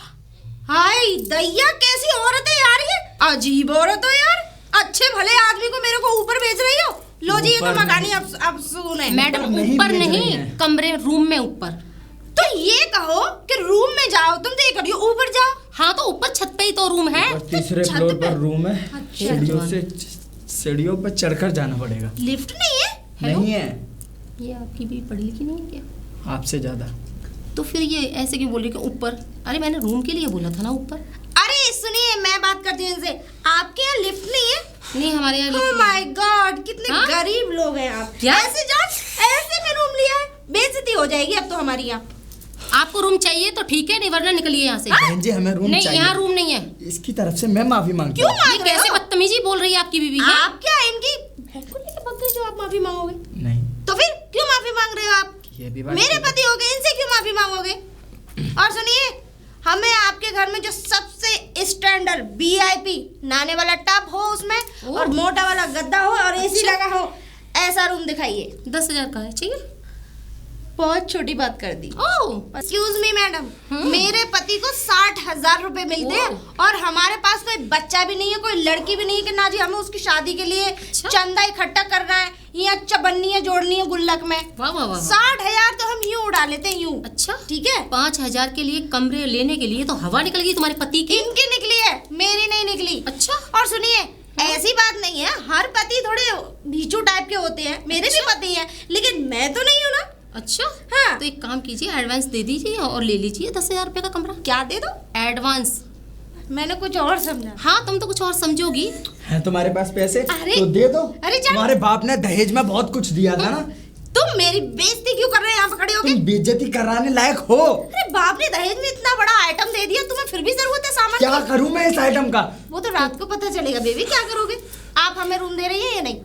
हाय दैया, कैसी औरत है यार ये। अजीब औरत हो यार। अच्छे भले आदमी को मेरे को ऊपर भेज रही हो। लो जी ये तो
ऊपर
मकानी अब सुने।
मैडम
नहीं
ऊपर
भेज रही
नहीं,
हैं।
कमरे रूम में ऊपर।
तो ये कहो कि रूम में जाओ, तुम तो ये करियो ऊपर जाओ।
हाँ तो ऊपर छत पे ही तो रूम है।
और तीसरे
छत
फ्लोर
पे?
पर रूम है।
अच्छा।
सीढ़ियों पर चढ़कर जाना पड़ेगा।
लिफ्ट नहीं है?
हेलो?
नहीं है।
ये आपकी भी पढ़ी लिखी नहीं है क्या?
आपसे ज्यादा।
तो फिर ये ऐसे क्यों बोल रही कि ऊपर? अरे मैंने रूम के लिए बोला था ना ऊपर।
अरे सुनिए, मैं बात करती हूँ इनसे। आपके यहाँ लिफ्ट नहीं है?
नहीं हमारे यहाँ
ओह
लिफ्ट
माय गॉड, कितने
हाँ?
गरीब लोग हैं आप।
क्या?
ऐसे जान, ऐसे में रूम लिया है। बेइज्जती हो जाएगी अब तो हमारी यहाँ।
आपको रूम चाहिए तो ठीक है, नहीं वरना निकलिए यहाँ से।
बहन जी हमें रूम
नहीं
चाहिए।
यहाँ रूम नहीं है।
इसकी तरफ से मैं माफी मांगता
क्यों
हूँ।
मांग
ये
रहे
कैसे
हो?
बदतमीजी बोल रही है आपकी बीवी है?
आप क्या इनकी बहन को लेके भाग गए जो आप माफी मांगोगे?
नहीं
तो फिर क्यों माफी मांग रहे हो आप?
ये भी बात
मेरे
ठीक है।
पति हो गए, इनसे क्यों माफी मांगोगे? और सुनिए, हमें आपके घर में जो सबसे स्टैंडर्ड VIP नहाने वाला टब हो उसमें,
ओह।
और मोटा वाला गद्दा हो और AC
अच्छा।
लगा हो, ऐसा रूम दिखाइए।
10,000 का है, चाहिए?
बहुत छोटी बात कर दी।
ओह
एक्सक्यूज मी मैडम, मेरे पति को 60,000 रुपए मिलते हैं और हमारे पास कोई बच्चा भी नहीं है, कोई लड़की भी नहीं है कि ना जी हमें उसकी शादी के लिए
अच्छा।
चंदा इकट्ठा करना है ये अच्छा बननी है, जोड़नी है गुल्लक में।
वाह वाह वाह।
60,000 तो हम यूं उड़ा लेते हैं, यूं।
अच्छा,
ठीक है।
5,000 के लिए कमरे लेने के लिए तो हवा निकल गई तुम्हारे पति की।
इनकी निकली है, मेरी नहीं निकली।
अच्छा।
और सुनिए, ऐसी बात नहीं है, हर पति थोड़े नीचू टाइप के होते हैं, मेरे भी पति हैं, लेकिन मैं तो नहीं हूँ ना।
अच्छा
हाँ।
तो एक काम कीजिए, एडवांस दे दीजिए और ले लीजिए 10,000 रुपये का कमरा।
क्या दे दो?
एडवांस।
मैंने कुछ और समझा।
हाँ, तुम तो कुछ और समझोगी।
है तुम्हारे पास पैसे?
अरे,
तो दे दो।
अरे जान-
तुम्हारे बाप ने दहेज में बहुत कुछ दिया था ना।
तुम मेरी बेइज्जती क्यों कर रहे हो यहाँ पे खड़े होके?
तुम बेइज्जती कराने लायक हो।
अरे बाप ने दहेज में इतना बड़ा आइटम दे दिया, तुम्हें फिर भी जरूरत है सामान
क्या
की?
करूं मैं इस आइटम का?
वो तो रात को पता चलेगा बेबी, क्या करोगे? आप हमें रूम दे रही है या नहीं?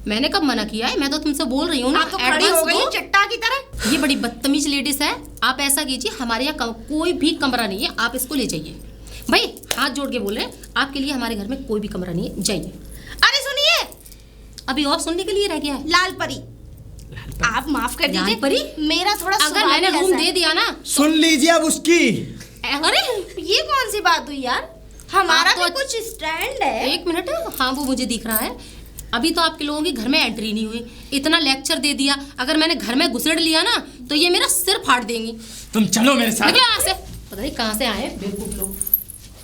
मैंने कब मना किया है? मैं तो तुमसे बोल रही हूँ ना,
आप तो खड़ी
एडवांस
हो गई
दो।
चट्टा की तरह।
ये बड़ी बदतमीज लेडीज है। आप ऐसा कीजिए, हमारे यहाँ कोई भी कमरा नहीं है, आप इसको ले जाइए। भाई हाथ जोड़ के बोल रहे हैं, आपके लिए हमारे घर में कोई भी कमरा नहीं है, जाइए।
अरे सुनिए,
अभी और सुनने के लिए रह गया है।
लाल परी, आप माफ कर
लाल
दीजिए,
परी?
मेरा थोड़ा
अगर
स्वभाव
मैंने
ही
रूम
ऐसा
दे
है।
दिया ना,
सुन लीजिए अब उसकी।
अरे
ये कौन सी बात हुई यार? हमारा
आप तो
भी कुछ स्टैंड है।
एक मिनट। हाँ, वो मुझे दिख रहा है। अभी तो आपके लोगों की घर में एंट्री नहीं हुई, इतना लेक्चर दे दिया। अगर मैंने घर में घुसेड़ लिया ना तो ये मेरा सिर फाड़ देंगी।
तुम चलो मेरे साथ।
निकलो यहाँ से। पता नहीं कहाँ से आए बेवकूफ लोग।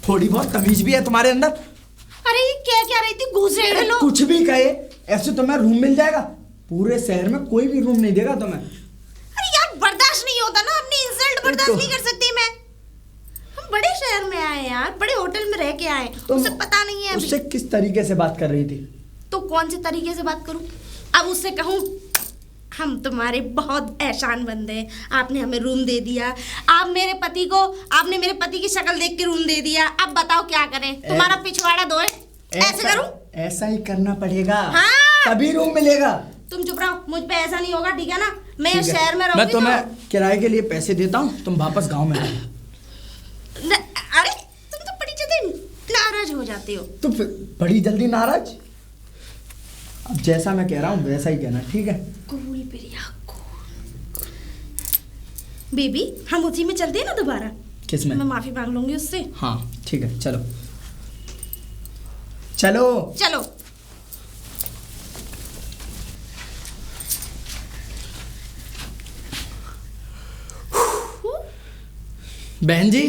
थोड़ी बहुत तमीज भी है तुम्हारे अंदर।
अरे ये क्या क्या रही थी? घुसेड़ लो।
कुछ भी कहे ऐसे तुम्हें रूम मिल जाएगा। पूरे शहर में कोई भी रूम नहीं देगा तुम्हें।
अरे यार बर्दाश्त नहीं होता ना, अपनी इंसल्ट बर्दाश्त नहीं कर सकती मैं। हम बड़े शहर में आए यार, बड़े होटल में रह के आए, उसे पता नहीं है
उससे
अभी।
किस तरीके से बात कर रही थी?
तो कौन से तरीके से बात करूं? अब उससे कहूं हम तुम्हारे बहुत एहसान बंदे हैं, आपने हमें रूम दे दिया, आपने मेरे पति की शक्ल देख के रूम दे दिया। अब बताओ क्या करें? तुम्हारा पिछवाड़ा धोए? ऐसे करूं?
ऐसा ही करना पड़ेगा।
हाँ।
तभी रूम मिलेगा।
तुम चुप रहो, मुझ पे ऐसा नहीं होगा, ठीक है ना? मैं
ठीक है।
शहर में
मैं
रहूंगी
तुम्हें किराए के लिए पैसे देता हूँ, तुम वापस गांव में आओ।
अरे तुम तो बड़ी जल्दी नाराज हो जाते हो।
तो फिर बड़ी जल्दी नाराज? अब जैसा मैं कह रहा हूँ वैसा ही कहना, ठीक है?
कूल प्रिया कूल। बेबी हम उसी में चलते हैं ना दोबारा?
किसमें?
मैं माफी मांग लूंगी उससे।
हाँ ठीक है, चलो चलो।
चलो।
बहन जी,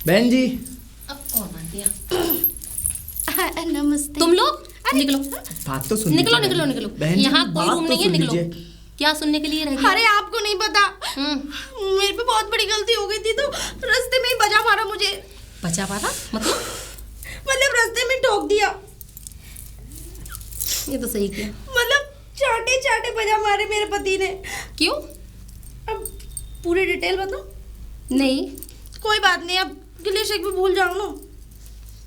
बहन जी।
अब कौन आ गया?
नमस्ते।
तुम लोग निकलो,
बात तो सुन
निकलो
लीजिए
निकलो
बहन।
निकलो।
बहन जी,
यहाँ कोई
बात
रूम
तो
नहीं है,
सुन
निकलो।
लीजिए।
क्या सुनने के लिए रह गया?
अरे आपको नहीं पता, मेरे पे बहुत बड़ी गलती हो गई थी, तो रास्ते में ही बजा मारा मुझे।
बचा पारा मतलब
रास्ते में ठोक दिया।
ये तो सही किया।
मतलब चाटे चाटे बजा मारे मेरे पति ने।
क्यों?
अब पूरी डिटेल बताओ?
नहीं,
कोई बात नहीं, अब गिले शिकवे भूल जाओ ना।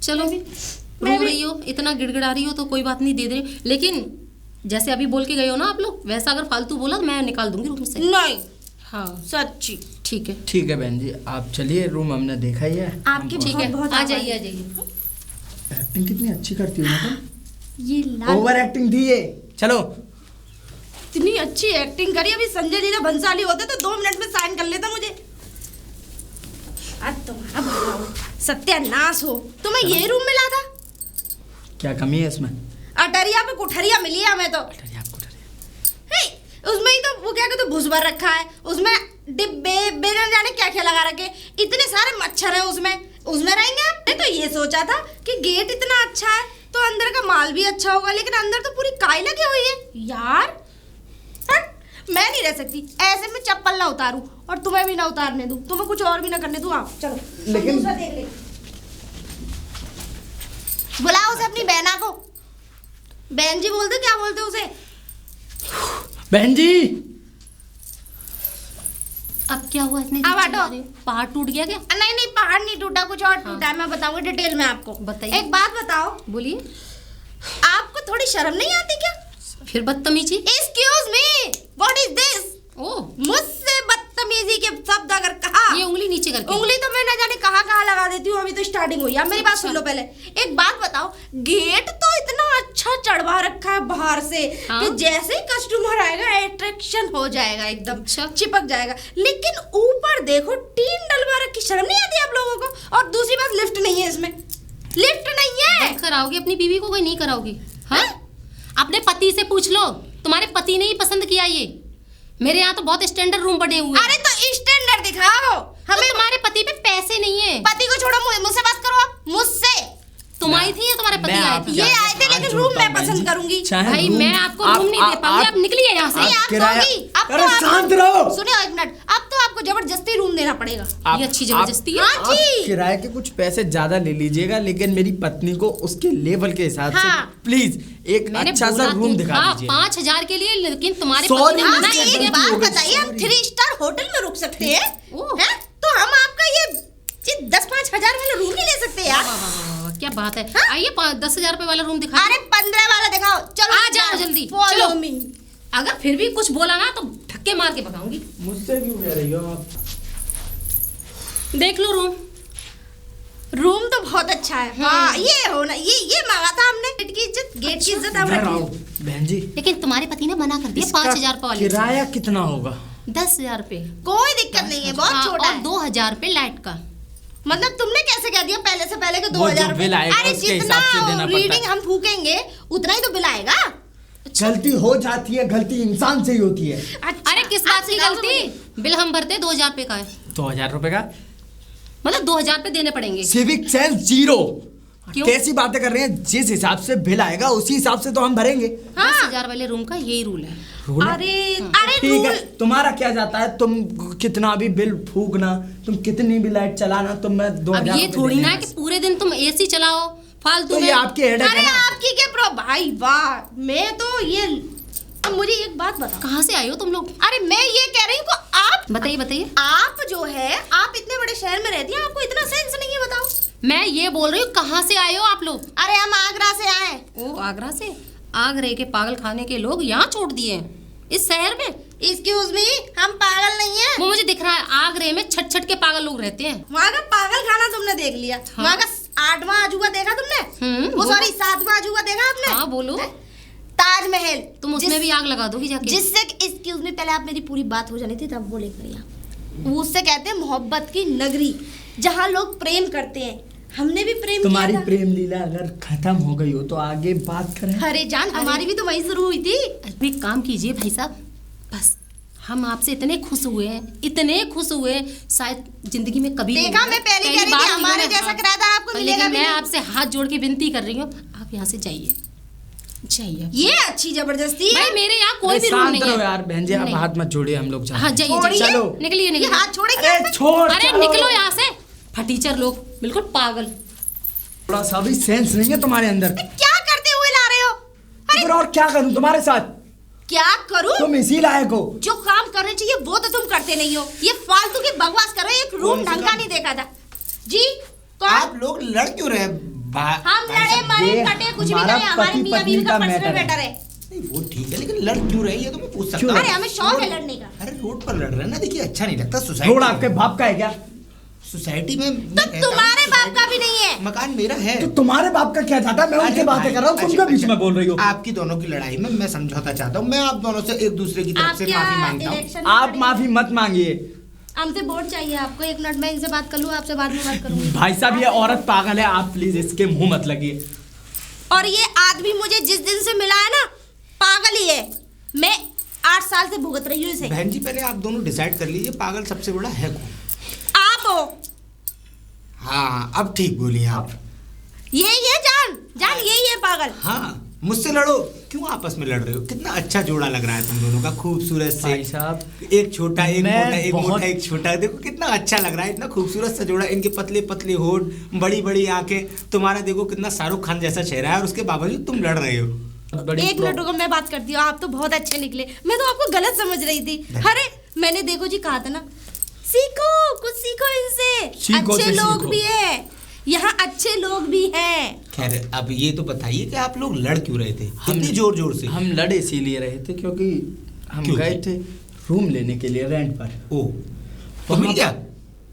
चलो
मैं
रो
भी-
रही हो, इतना गिड़गिड़ा रही हो तो कोई बात नहीं, दे दे रही। लेकिन जैसे अभी बोल के गए हो ना आप लोग, वैसा अगर फालतू बोला तो मैं निकाल दूंगी रूम से।
नहीं,
हाँ
सच्ची।
ठीक है।
ठीक है बहन जी, आप चलिए, रूम हमने देखा ही है।
आपकी
ठीक है,
बहुत
आ
आभार।
जाइए आ जाइए।
एक्टिंग कितनी अच्छी करती हो ना तुम।
ये लाल
ओवर एक्टिंग थी ये। चलो।
इतनी अच्छी एक्टिंग करी, अभी संजय लीला भंसाली होते तो 2 मिनट में साइन कर लेता मुझे। आज तुम्हारा बताओ, सत्यानाश हो। तुम्हें ये रूम मिला था?
क्या कमी है इसमें?
अटरिया पे कुठरिया मिली है हमें तो।
अरे आपको डर है।
हे, उसमें ही तो वो क्या कहते भूस भर रखा है, उसमें डिब्बे बेगन जाने क्या क्या लगा रखे, इतने सारे मच्छर हैं उसमें रहेंगे आप? मैं तो ये सोचा था कि गेट इतना अच्छा है तो अंदर का माल भी अच्छा होगा, लेकिन अंदर तो पूरी काई लगी हुई है यार। हट, मैं नहीं रह सकती ऐसे में, चप्पल ना उतारूं और तुम्हें भी ना उतारने दूं, तुम्हें कुछ और भी ना करने दूं। आप चलो,
लेकिन-
दूसरा देख ले। बुलाओ उसे, अपनी बहना को। बहन जी बोल दो, क्या बोलते हो उसे?
बहन जी।
अब क्या हुआ? इतनी
अब
देर
हटो।
चला रही हो? पहाड़ टूट गया क्या?
नहीं नहीं, पहाड़ नहीं टूटा, कुछ और टूटा है। मैं बताऊंगी डिटेल में आपको।
बताइए।
एक बात बताओ,
बोलिए।
आपको थोड़ी शर्म नहीं आती क्या?
फिर बदतमीजी।
Excuse me, what is this?
Oh,
मुझसे बदतमीजी के शब्द अगर कहा,
ये उंगली नीचे करके।
उंगली तो मैं ना जाने कहाँ लगा देती हूँ। अभी तो स्टार्टिंग हुई है, मेरी बात सुन लो पहले। एक बात बताओ, गेट तो इतना अच्छा चढ़वा रखा है बाहर से
हाँ?
कि जैसे ही कस्टमर आएगा अट्रैक्शन हो जाएगा, एकदम
अच्छा।
चिपक जाएगा। लेकिन ऊपर देखो, टीन डलवा रखी, शर्म नहीं आती आप लोगों को? और दूसरी बात, लिफ्ट नहीं है इसमें, लिफ्ट नहीं है।
बंद कराओगे अपनी बीवी को, कोई नहीं कराओगी? हाँ, अपने पति से पूछ लो, तुम्हारे पति ने ही पसंद किया ये। मेरे यहाँ तो बहुत स्टैंडर्ड रूम बने हुए हैं।
अरे तो स्टैंडर्ड दिखाओ
हमें। तुम्हारे पति पे पैसे नहीं है।
पति को छोड़ो, मुझसे बात करो आप, मुझसे।
तुम आई थी या तुम्हारे पति आए थे?
ये आए थे, लेकिन रूम मैं पसंद करूंगी।
भाई मैं आपको रूम नहीं दे पाऊंगी, आप निकलिए यहाँ से।
नहीं, आप दोगी। अब तो
अरे
आप
शांत रहो।
सुनिए एक मिनट, अब तो आपको जबरदस्ती रूम देना पड़ेगा।
ये अच्छी जबरदस्ती है।
हाँ जी।
किराए के कुछ पैसे ज्यादा ले लीजिएगा, लेकिन मेरी पत्नी को उसके लेवल के हिसाब से
हाँ।
प्लीज एक
मैंने
अच्छा सा
बोला
रूम
तो
दिखा
था
दीजिए।
5,000 के लिए, लेकिन तुम्हारे
Sorry,
पति ने
हाँ,
मना
एक
कर दिया।
बात
हो गई,
बताइए, हम
sorry।
3 स्टार होटल में रुक सकते हैं?
ओह।
हैं? तो हम आपका ये 10-5 हजार वाला रूम नहीं ले सकते यार?
वाह, वाह, वाह, वाह, क्या बात है। आइए 10,000 रुपए वाला रूम दिखा।
अरे 15 वाला दिखाओ। चलो
आ जाओ जल्दी,
Follow
चलो।
me।
अगर फिर भी कुछ बोला ना तो धक्के मार के भगाऊंगी।
मुझसे क्यों कह रही हो आप?
देख लो रूम।
रूम तो बहुत अच्छा है। हाँ, ये होना, ये मांगा था हमने। गेट की इज्जत हम
इधर आओ
रखें।
बहन जी।
लेकिन तुम्हारे पति ने मना कर दिया।
इसका
5,000 रुपए वाले।
किराया कितना होगा?
10,000 रुपए।
कोई दिक्कत नहीं है, बहुत छोटा
और
है।
2,000 रुपए लाइट का।
मतलब तुमने कैसे कह दिया पहले से पहले के
वो
2,000
जो बिल आएगा,
अरे
उसके
जितना
हिसाब से देना पड़ता है।
रीडिंग हम फूकेंगे उतना ही तो बिल आएगा।
गलती हो जाती है, गलती इंसान से ही होती है।
अच्छा,
अरे किस बात की
सिखाओ
गलती? बिल हम भरते 2,000 रुपए का है।
2,000 रुपए का?
मतलब 2,000 रुपए देने पड़ेंगे।
Civic sense zero.
क्यों?
कैसी बातें कर रहे हैं? जिस हिसाब से बिल आएगा उसी हिसाब से तो हम भरेंगे।
10,000 वाले रूम का यही रूल है।
रूल है?
अरे
ठीक है,
रूल।
तुम्हारा क्या जाता है? तुम कितना भी बिल फूकना, तुम कितनी भी लाइट चलाना, तुम मैं 2,000
अब ये
रुपए
थोड़ी
देने
ना
हैं
कि
बस।
पूरे दिन तुम एसी चलाओ फालतू
तो
में।
ये आपकी हेडेक है
अरे
ना?
आपकी क्या भाई वाह, मैं तो ये। अब मुझे एक बात बताओ।
कहाँ से आए हो तुम लोग?
अरे मैं ये कह रही हूँ कि आप
बताइए बताइए।
आप जो है, आप इतने बड़े शहर में रहती हैं, आपको इतना सेंस नहीं है? बताओ।
मैं ये बोल रही हूँ कहाँ से आए हो आप लोग?
अरे हम आगरा से आए।
ओ आगरा से? आगरे के पागल खाने के लोग यहाँ छोड़ दिए हैं इस शहर में।
एक्सक्यूज मी, हम पागल नहीं है।
वो मुझे दिख रहा है आगरे में छट छट के पागल लोग रहते हैं।
वहाँ का पागल खाना तुमने देख लिया।
हाँ।
वहाँ का 8वां अजूबा देखा तुमने? वो
बोलो।
सॉरी 7वां अजूबा देखा आपने?
हाँ बोलो।
ताजमहल।
तुम उसमें भी आग लगा दोगी जाके।
जिससे एक्सक्यूज मी, पहले आप मेरी पूरी बात हो जानी थी तब वो लेकर यहाँ। उससे कहते हैं मोहब्बत की नगरी, जहाँ लोग प्रेम करते हैं। हमने भी प्रेम
तुम्हारी
किया था।
प्रेम लीला अगर खत्म हो गई हो तो आगे बात करें।
अरे जान, हमारी भी तो वहीं शुरू हुई थी।
अभी एक काम कीजिए भाई साहब, बस हम आपसे इतने खुश हुए हैं, इतने खुश हुए हैं, शायद जिंदगी में कभी नहीं
देखा,
हुआ।
मैं पहले
पहली
कह रही
बार
थी,
हुई
हमारे
है।
जैसा
हाँ।
किराएदार आपको मिलेगा
लेकिन
भी
मैं
नहीं।
आपसे हाथ जोड़ के विनती कर रही हूँ, आप यहाँ से जाइए जाइए।
ये अच्छी जबरदस्ती है।
भाई मेरे यहाँ कोई भी रूम
शांत
नहीं
रहो
है
यार बहन जी, आप
नहीं।
हाथ मत जोड़िए, हम लोग
हाँ जाइए
छोड़िए।
जाइए।
चलो।
निकलिए
ये
निकलिए।
हाथ छोड़ेंगे
अरे
आप?
छोड़।
अरे
चलो।
निकलो यहाँ से, फटीचर लोग, बिल्कुल पागल।
थोड़ा सा भी सेंस नहीं है तुम्हारे अंदर।
क्या करते हुए ला रहे हो?
तो फिर और क्या करूं तुम्हारे साथ?
क्या करूं?
तुम इसी लायक हो।
जो काम करने चाहिए वो तो तुम करते नहीं हो। ये फालतू की बकवास कर रहे हो। एक रूम
कौन सा
ढंग का
काम?
नहीं देखा था जी। कौन?
आप लोग लड़ क्यों रहे हैं?
हम लड़े मरे
ये
कटे कुछ भी
हमारा
करें, हमारे
पति
मियां
पत्नी
बीवी का
का
पर्सनल
मैटर है।
मैटर है।
नहीं वो ठीक है, लेकिन लड़ क्यों रहे हैं ये तो मैं पूछ सकता
क्यों?
हूँ।
अरे हमें शौक है लड़ने का।
अरे रोड पर लड़ रहे हैं ना, देखिए अच्छा नहीं लगता। सोसाइटी
रोड आपके बाप का है क्या?
सोसाइटी में मैं
तो
रहता हूँ,
तुम्हारे बाप
सोसाइटी
का भी नहीं है।
मकान मेरा है।
तो तुम्हारे बाप का क्या चाहता है? मैं उनकी
अरे
बातें
भाई,
कर रहा हूँ, तुम क्यों बीच में बोल रही हो?
आपकी दोनों की लड़ाई में मैं समझौता चाहता हूँ। मैं आप दोनों से एक दूसरे की तरफ से
आप
माफी
क्या
मांगता हूँ।
इलेक्शन
आप माफी मत मांगिए।
हमसे वोट चाहिए आपको। एक मिनट, मैं इनसे बात कर लूँ, आपसे बाद में बात करूंगी।
भाई साहब ये औरत पागल है, आप प्लीज इसके मुंह मत लगिए।
और ये आदमी मुझे जिस दिन से मिला है ना, पागल ही है। मैं 8 साल से भुगत रही हूँ इसे।
बहन जी पहले आप दोनों डिसाइड कर लीजिए पागल सबसे बड़ा है कौन।
आप हो।
हाँ अब ठीक बोलिए आप।
यही है जान यही है पागल।
हाँ मुझसे लड़ो, क्यों आपस में लड़ रहे हो? कितना अच्छा जोड़ा लग रहा है तुम दोनों का, खूबसूरत से।
भाई साहब,
एक छोटा एक
मैं
मोटा, एक
बहुत-
मोटा एक छोटा, देखो कितना अच्छा लग रहा है। इतना खूबसूरत सा जोड़ा, इनके पतले पतले होठ, बड़ी बड़ी आंखें, तुम्हारा देखो कितना शाहरुख खान जैसा चेहरा है, और उसके बावजूद तुम लड़ रहे हो।
एक मिनट रुको, मैं बात करती हूँ। आप तो बहुत अच्छे निकले, मैं तो आपको गलत समझ रही थी। अरे मैंने देखो जी कहा था ना, सीखो कुछ सीखो इनसे।
सीखो
अच्छे
से
लोग
सीखो।
भी हैं यहाँ, अच्छे लोग भी हैं।
खैर अब ये तो बताइए कि आप लोग लड़ क्यों रहे थे इतनी जोर जोर से?
हम लड़े इसीलिए रहे थे क्योंकि हम
क्यों?
गए थे रूम लेने के लिए रेंट पर।
ओ तो मिल गया?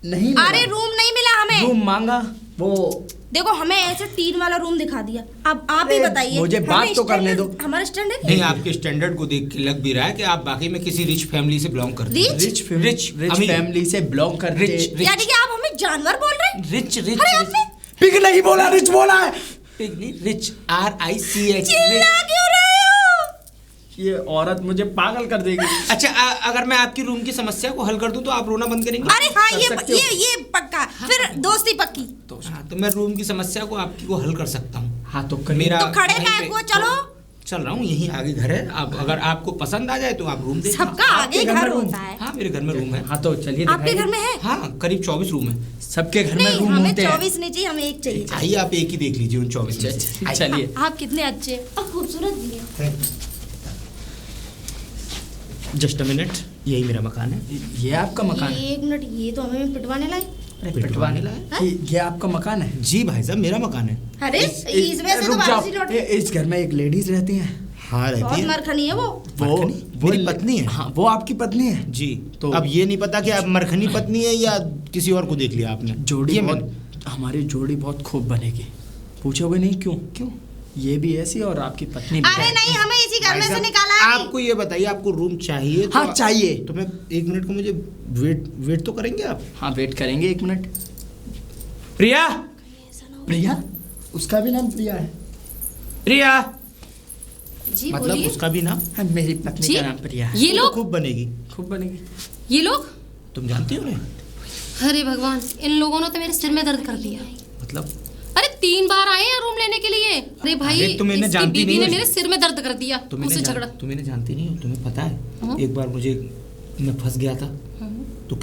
नहीं
अरे
मिला।
रूम नहीं मिला हमें।
रूम मांगा, वो
देखो हमें ऐसे 3 वाला रूम दिखा दिया। अब आप ही
अरे,
बताइए।
मुझे
हमें
बात तो करने
स्टैंडर्ड-
दो।
हमारा स्टैंडर्ड
नहीं आपके स्टैंडर्ड को देख के लग भी रहा है कि आप बाकी में किसी रिच फैमिली से बिलोंग करते हैं।
रिच?
रिच
अमीर।
फैमिली से बिलोंग करते।
रिच रिच
यानी कि आप हमें जानवर बोल रहे हैं?
रिच रिच
अरे आपने
पिग नहीं बोला, रिच बोला है।
रिच RICH
चिल्ला क्यों रहे हो?
ये औरत मुझे पागल कर देगी।
अच्छा अगर मैं आपकी रूम की समस्या को हल कर दूं तो आप रोना बंद करेंगे?
अरे हाँ,
कर सकते हो।
ये पक्का, फिर दोस्ती पक्की।
हाँ, तो मैं रूम की समस्या को आपकी को हल कर सकता हूँ।
हाँ तो करिए।
मेरा
तो खड़े
यहीं
काहे
पे-
को, चलो।
चल रहा हूँ, यहीं आगे घर है। आप अगर आपको पसंद आ जाए तो आप रूम देखना।
सबका आगे
आपके घर
घर
में रूम?
होता है।
हाँ, मेरे घर में रूम है।
हाँ तो चलिए
आपके
दिखाइए।
घर में है?
हाँ, करीब 24 रूम है।
सबके घर में
नहीं,
रूम
हमें
होते हैं।
24 नहीं चाहिए, हमें एक चाहिए।
आइए आप एक ही देख लीजिए उन 24 में से। आइए।
चलिए
आप कितने अच्छे और खूबसूरत भी हैं।
जस्ट अ मिनट, यही मेरा मकान है।
ये आपका मकान है?
ये 1 मिनट, ये तो हमें पिटवाने लाए।
अरे पिटवाने लाए?
ये आपका मकान है?
जी भाई साहब, मेरा मकान है।
अरे इसमें से तो
रुक जाओ,
वापसी लौट।
इस घर में एक लेडीज रहती हैं।
हाँ, रहती
बहुत
है।
मरखनी है वो।
मेरी पत्नी है।
हाँ, वो आपकी पत्नी है?
जी।
तो-
अब ये नहीं पता कि आप मरखनी पत्नी है या किसी और को देख लिया आपने।
जोड़ी
ये
बहुत, हमारी जोड़ी बहुत खूब बनेगी। पूछोगे नहीं क्यों? क्यों? ये भी ऐसी और आपकी पत्नी भी।
अरे नहीं, हमें इसी घर में से
साहब,
निकाला है।
आपको ये बताइए, आपको रूम चाहिए? तो
हाँ, चाहिए।
तो मैं 1 मिनट को मुझे वेट तो करेंगे आप?
हाँ, वेट करेंगे 1 मिनट।
प्रिया,
प्रिया? उसका भी नाम प्रिया है?
प्रिया,
जी
मतलब
बोलिए।
उसका भी नाम?
हाँ, मेरी पत्नी
जी?
का नाम प्रिया है।
ये
तो
लोग,
खूब बनेगी।
खूब बनेगी।
ये लोग,
तुम जानती हो ना?
अरे भगवान, इन लोगों ने तो मेरे सिर में दर्द कर दिया।
मतलब
अरे 3 बार आए हैं रूम लेने के लिए। अरे भाई,
अरे तुम इन्हें
इसकी
जानती
बीवी
नहीं
ने
हो।
मेरे सिर में दर्द कर दिया। उससे झगड़ा।
तुम इन्हें जानती नहीं हो, तुम्हें पता है?
हाँ।
एक बार मैं फंस गया था तो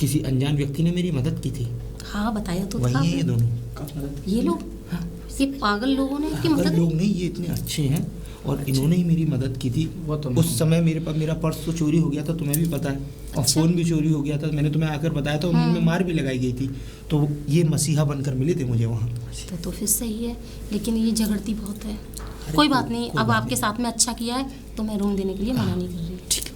किसी अनजान व्यक्ति ने मेरी मदद की थी।
हाँ, बताया तो
वही
था।
है ये दोनों।
ये लोग,
हाँ।
ये पागल लोगों ने इनकी
पागल
मदद।
लोग नहीं, ये इतने अच्छे हैं और इन्होंने ही मेरी मदद की थी।
वो तो
उस समय मेरा पर्स तो चोरी हो गया था, तुम्हें भी पता है। और
अच्छा।
फोन भी चोरी हो गया था। मैंने तुम्हें आकर बताया था, उनमें मार भी लगाई गई थी। तो ये मसीहा बनकर मिले थे मुझे वहाँ।
तो फिर सही है, लेकिन ये झगड़ती बहुत है। कोई बात नहीं, अब आपके साथ में अच्छा किया है तो मैं रूम देने के लिए मना नहीं कर रही।
ठीक है,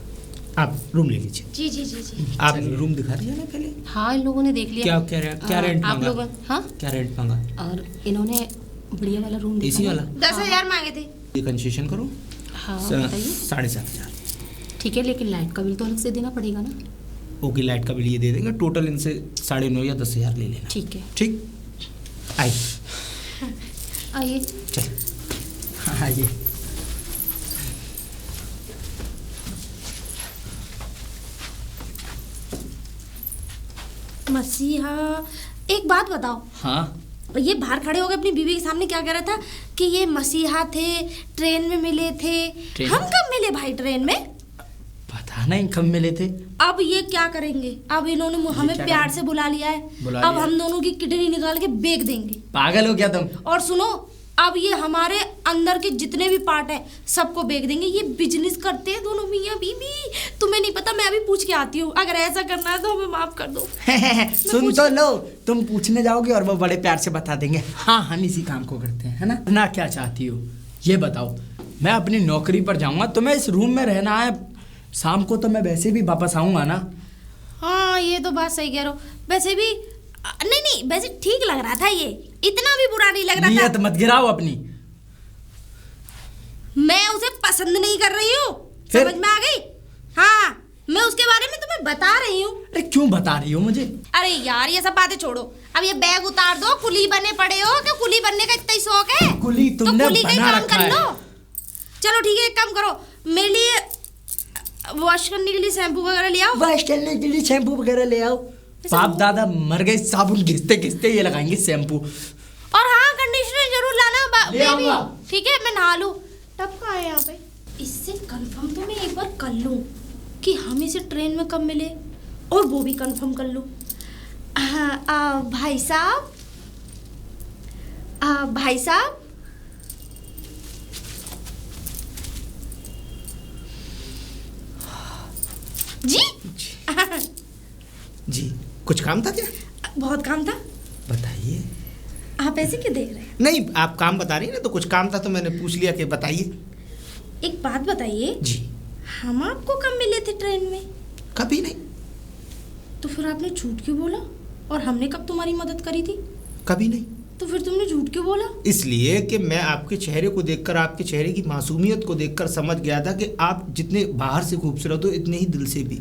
आप रूम ले लीजिए।
जी जी जी जी।
आप रूम दिखा दिया ना पहले?
हाँ, इन लोगों ने देख लिया।
क्या रेंट
आप
मांगा?
लोगों, हाँ,
क्या रेंट मांगा?
और इन्होंने बढ़िया वाला रूम देखा
एसी
है।
वाला?
10,000 मांगे थे।
ये कंसेशन करो।
हाँ, बताइए।
7,500।
ठीक है, लेकिन लाइट का बिल तो अलग से देना पड़ेगा ना।
ओके, लाइट का बिल ये दे देंगे। टोटल इनसे 9,500 या 10,000 ले लेना।
ठीक है,
ठीक, आइए।
आइए।
चल।
हाँ, ये
मसीहा, एक बात बताओ।
हाँ,
ये बाहर खड़े हो गए अपनी बीवी के सामने, क्या कह रहा था कि ये मसीहा थे, ट्रेन में मिले थे।
ट्रेन?
हम कब मिले भाई ट्रेन में?
पता नहीं कब मिले थे।
अब ये क्या करेंगे? अब इन्होंने हमें
क्या
प्यार
करें?
से बुला लिया है।
बुला
अब
लिया।
हम दोनों की किडनी निकाल के बेच देंगे।
पागल हो क्या तुम?
और सुनो, अब ये हमारे अंदर के जितने भी पार्ट हैं सबको बेच देंगे। ये बिजनेस करते हैं दोनों मियां बीवी। तुम्हें नहीं पता, मैं अभी पूछ के आती हूँ। अगर ऐसा करना है तो हमें माफ कर दो।
सुन तो लो, तुम पूछने जाओगे और वो बड़े प्यार से बता देंगे। हाँ, हम इसी काम को करते हैं, है ना? ना क्या चाहती हो ये बताओ। मैं अपनी नौकरी पर जाऊंगा, तुम्हें इस रूम में रहना है। शाम को तो मैं वैसे भी वापस आऊंगा ना।
हाँ, ये तो बात सही कह रहे हो। वैसे भी नहीं नहीं, वैसे ठीक लग रहा था ये, इतना भी बुरा नहीं लग रहा
नीयत
था।
मत गिराओ अपनी।
मैं उसे पसंद नहीं कर रही हूँ,
फिर?
समझ में आ गई? हाँ, मैं उसके बारे में तुम्हें बता रही हूँ।
अरे क्यों बता रही हो मुझे?
अरे यार, ये सब बातें छोड़ो। अब ये बैग उतार दो। कुली बने पड़े हो कि कुली बनने का इतना ही शौक है?
कुली तुमने
तो कुली का ही
बना
काम
रखा
कर
है।
लो। चलो ठीक है, एक काम करो, मेरे लिए वॉश करने के लिए शैम्पू वगैरह ले आओ।
वॉश करने के लिए शैम्पू वगैरह ले आओ। बाप दादा मर गए, साबुन घिसते घिसते ये लगाएंगे शैम्पू।
और हाँ, कंडीशनर जरूर लाना
ले
बेबी।
आऊंगा।
ठीक है, मैं नहा लूं। टब कहाँ है यहाँ पे? इससे कंफर्म तो मैं एक बार कर लूं कि हम इसे ट्रेन में कब मिले, और वो भी कंफर्म कर लूं। भाई साहब, भाई साहब, जी
जी, कुछ काम था क्या?
बहुत काम था।
बताइए।
आप ऐसे क्यों देख रहे हैं?
नहीं, आप काम बता रही हैं ना, तो कुछ काम था तो मैंने पूछ लिया कि बताइए।
एक बात बताइए,
जी।
हम आपको कब मिले थे ट्रेन में?
कभी नहीं।
तो फिर आपने झूठ क्यों बोला? और हमने कब तुम्हारी मदद करी थी?
कभी नहीं।
तो फिर तुमने झूठ क्यों बोला?
इसलिए कि मैं आपके चेहरे को देखकर, आपके चेहरे की मासूमियत को देखकर समझ गया था कि आप जितने बाहर से खूबसूरत हो, इतने ही दिल से भी।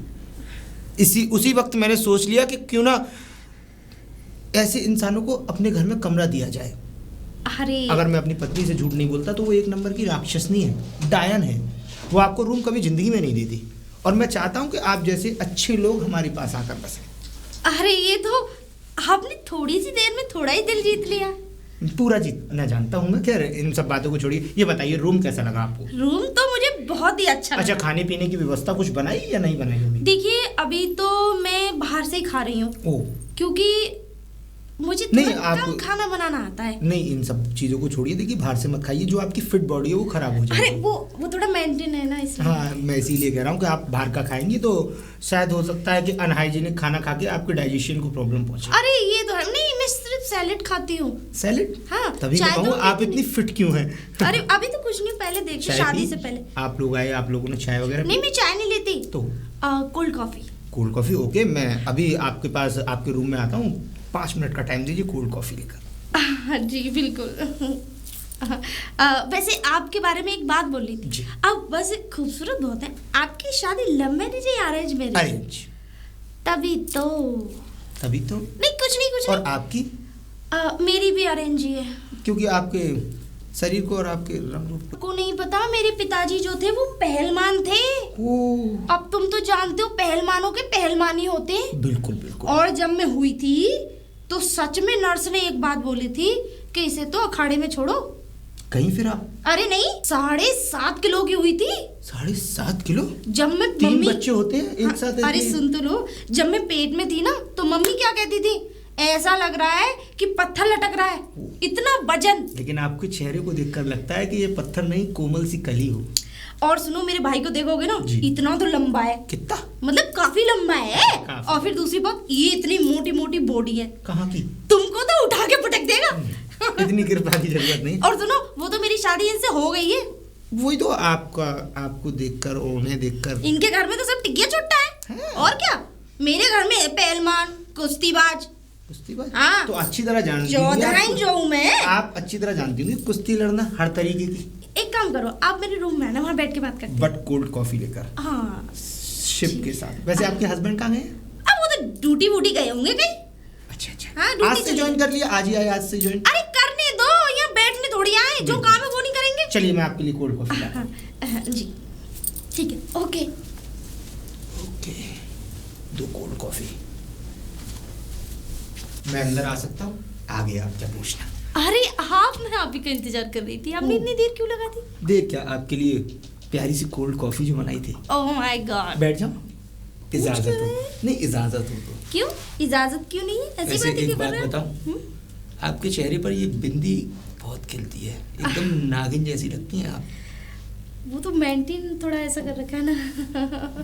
उसी वक्त मैंने सोच लिया कि क्यों ना ऐसे इंसानों को अपने घर में कमरा दिया जाए।
अरे
अगर मैं अपनी पत्नी से झूठ नहीं बोलता तो वो एक नंबर की राक्षसनी है, डायन है। वो आपको रूम कभी ज़िंदगी में नहीं देती। और मैं चाहता हूँ कि आप जैसे अच्छे लोग हमारे पास आकर बसें।
अरे ये तो आपने थोड़ी सी देर में थोड़ा ही दिल जीत लिया।
पूरा जीतना जानता हूँ मैं। खैर इन सब बातों को छोड़िए, ये बताइए रूम कैसा लगा आपको?
रूम तो मुझे बहुत ही अच्छा
अच्छा,
लगा।
खाने पीने की व्यवस्था कुछ बनाई या नहीं बनाई अभी?
देखिए अभी तो मैं बाहर से ही खा रही हूँ,
ओह
क्योंकि मुझे
नहीं,
थोड़ा
आप-
कम खाना बनाना आता है।
नहीं, इन सब चीज़ों को छोड़िए। देखिए बाहर से मत खाइए, जो आपकी फिट बॉडी है वो खराब हो
अरे
जाएगी।
वो थोड़ा मेंटेन है ना, इसलिए।
हाँ, मैं इसीलिए कह रहा हूँ कि आप बाहर का खाएंगी तो शायद हो सकता है कि अनहाइजीनिक खाना खा के आपके डाइजेशन को प्रॉब्लम पहुंचे।
अरे ये तो है नहीं, मैं सिर्फ सैलेड खाती हूँ।
सैलेड?
हाँ,
तभी
चाय
मैं कहूँ
तो
आप
पीती
इतनी फिट क्यों हैं?
अरे अभी तो कुछ नहीं, पहले देखिए
चाय
शादी
पी?
से पहले।
आप लोग आए, आप लोगों ने चाय वगैरह
नहीं, मैं चाय नहीं लेती,
तो
cold coffee.
Cold coffee? Okay, मैं अभी आपके पास आपके रूम में आता हूँ। 5 मिनट का टाइम दीजिए, कोल्ड कॉफ़ी लेकर।
जी बिल्कुल। वैसे आपके बारे में एक बात बोल रही
जी।
थी। आप वैसे खूबसूरत बहुत हैं। आपकी शादी लव मैरिज या अरेंज मैरिज?
अरेंज।
तभी तो।
तभी तो।
नहीं कुछ नहीं कुछ
और
नहीं।
आपकी?
मेरी भी अरेंज ही है।
क्योंकि आपके शरीर को और आपके रंग रूप
को नहीं पता, मेरे पिताजी जो थे वो पहलवान थे।
को।
अब तुम तो जानते हो पहलवानों के पहलवान ही होते हैं।
बिल्कुल बिल्कुल।
और जब मैं हुई थी तो सच में नर्स ने एक बात बोली थी कि इसे तो अखाड़े में छोड़ो।
कहीं फिर आप?
अरे नहीं, 7.5 किलो की हुई थी।
7.5 किलो?
जब मैं
3
मम्मी
बच्चे होते हैं एक साथ?
अरे
ऐसे?
सुन तो लो, जब मैं पेट में थी ना तो मम्मी क्या कहती थी, ऐसा लग रहा है कि पत्थर लटक रहा है, इतना वजन।
लेकिन आपके चेहरे को देखकर लगता है कि ये पत्थर नहीं, कोमल सी कली हो।
और सुनो, मेरे भाई को देखोगे ना,
जी।
इतना तो लंबा है,
कितना?
मतलब काफी लंबा है।
काफी।
और फिर दूसरी बात, ये इतनी मोटी मोटी बॉडी है,
कहाँ की?
तुमको तो उठा के पटक देगा।
इतनी कृपा की जरूरत नहीं।
और सुनो, वो तो मेरी शादी इनसे हो गई है।
वही तो आपको देखकर और उन्हें देखकर।
इनके घर में तो सब टिकिया छुट्टा है। और क्या, मेरे घर में पहलवान, कुश्तीबाज।
कुश्तीबाज?
हाँ।
तो अच्छी तरह जानती
जोधराइन जो हूँ मैं।
आप अच्छी तरह जानती होंगी कुश्ती लड़ना हर तरीके की।
एक काम करो, आप मेरे रूम में आना, वहाँ बैठ के बात करते हैं।
बट कोल्ड कॉफी लेकर,
हाँ,
शिप के साथ। वैसे आपके हस्बैंड कहाँ गए?
अब वो तो ड्यूटी वूटी गए होंगे कहीं।
अच्छा अच्छा।
हाँ, ड्यूटी
आज से
चली
ज्वाइन
गई।
कर लिया? आज ही आए? आज से ज्वाइन?
अरे करने दो, यहाँ बैठने थोड़ी आए, जो काम है वो नहीं करेंगे।
चलिए मैं आपके लिए कोल्ड कॉफी लाता हूँ।
जी ठीक है, ओके।
Okay, 2 cold coffee. मैं अंदर आ सकता हूँ? आगे आप क्या पूछना?
अरे आप, मैं आप ही का इंतजार कर रही थी, आपने इतनी देर क्यों लगा दी?
देख क्या, आपके लिए प्यारी सी कोल्ड कॉफी जो बनाई थी।
Oh my God.
बैठ जाओ। इजाजत
क्यों
हो?
है?
नहीं, इजाजत हो तो।
क्यों इजाजत क्यों नहीं है? ऐसी
वैसे
बातें
एक
क्यों कर
बात
रहे हो?
बताऊं, आपके चेहरे पर ये बिंदी बहुत खिलती है, एकदम नागिन जैसी लगती हैं आप।
वो तो मेंटेन थोड़ा ऐसा कर रखा है ना।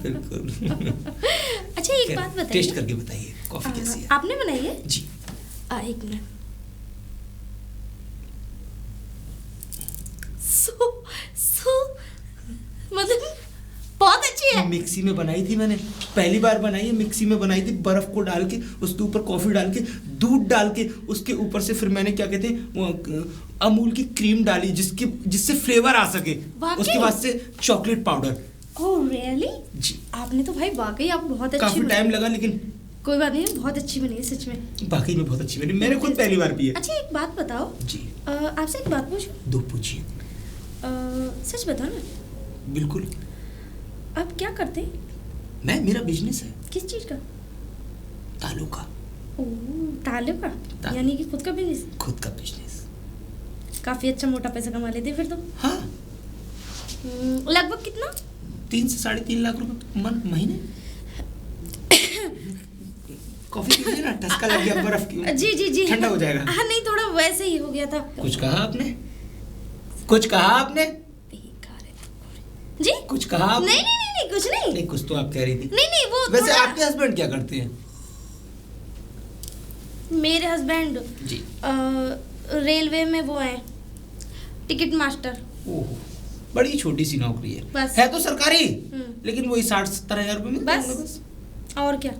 बिल्कुल।
अच्छा एक बात बताइए,
टेस्ट करके बताइए कॉफी कैसी है।
आपने बनाई है?
जी।
एक मिनट। सो मतलब बहुत अच्छी है।
मिक्सी में बनाई थी मैंने, पहली बार बनाई है मिक्सी में बनाई थी। बर्फ को डाल के, उसके ऊपर कॉफी डाल के, दूध डाल के, उसके ऊपर से फिर मैंने क्या कहते हैं वो अमूल की क्रीम डाली, जिससे फ्लेवर आ सके।
वाकई?
उसके बाद से चॉकलेट पाउडर।
Oh really?
जी।
आपने तो भाई वाकई आप बहुत अच्छी
काफी
बनाई।
टाइम लगा, लेकिन
कोई बात नहीं, बहुत अच्छी बनी है सच में।
बाकी में बहुत अच्छी बनी। मैंने खुद पहली बार पी है।
अच्छा एक बात बताओ,
जी।
आपसे एक बात पूछूं?
2 पूछिए।
सच बताओ ना,
बिल्कुल।
आप क्या करते हैं?
मेरा बिजनेस है
किस चीज का?
तालों का।
ओह ताले का, यानी कि खुद का बिजनेस।
खुद का बिजनेस।
काफी अच्छा मोटा पैसा कमा लेते फिर तो।
हाँ,
लगभग कितना?
3 से 3.5 लाख रुपए महीने। कॉफी पीजिए ना, ठसका लग गया बर्फ की।
जी जी जी,
ठंडा हो जाएगा।
हाँ नहीं, थोड़ा वैसे ही हो गया था।
कुछ कहा आपने? कुछ कहा आपने?
बेकार है। जी
कुछ कहा आपने?
नहीं नहीं नहीं नहीं, कुछ नहीं।
नहीं, कुछ तो आप कह रही थी।
नहीं नहीं, वो
वैसे
थोड़ा-
आपके हस्बैंड क्या करते हैं?
मेरे हस्बैंड
जी।
रेलवे में वो है, टिकट मास्टर।
ओहो, बड़ी छोटी सी नौकरी है।
बस।
है तो सरकारी,
हम्म।
लेकिन वही 60-70 हजार रुपए मिलते होंगे
बस और क्या,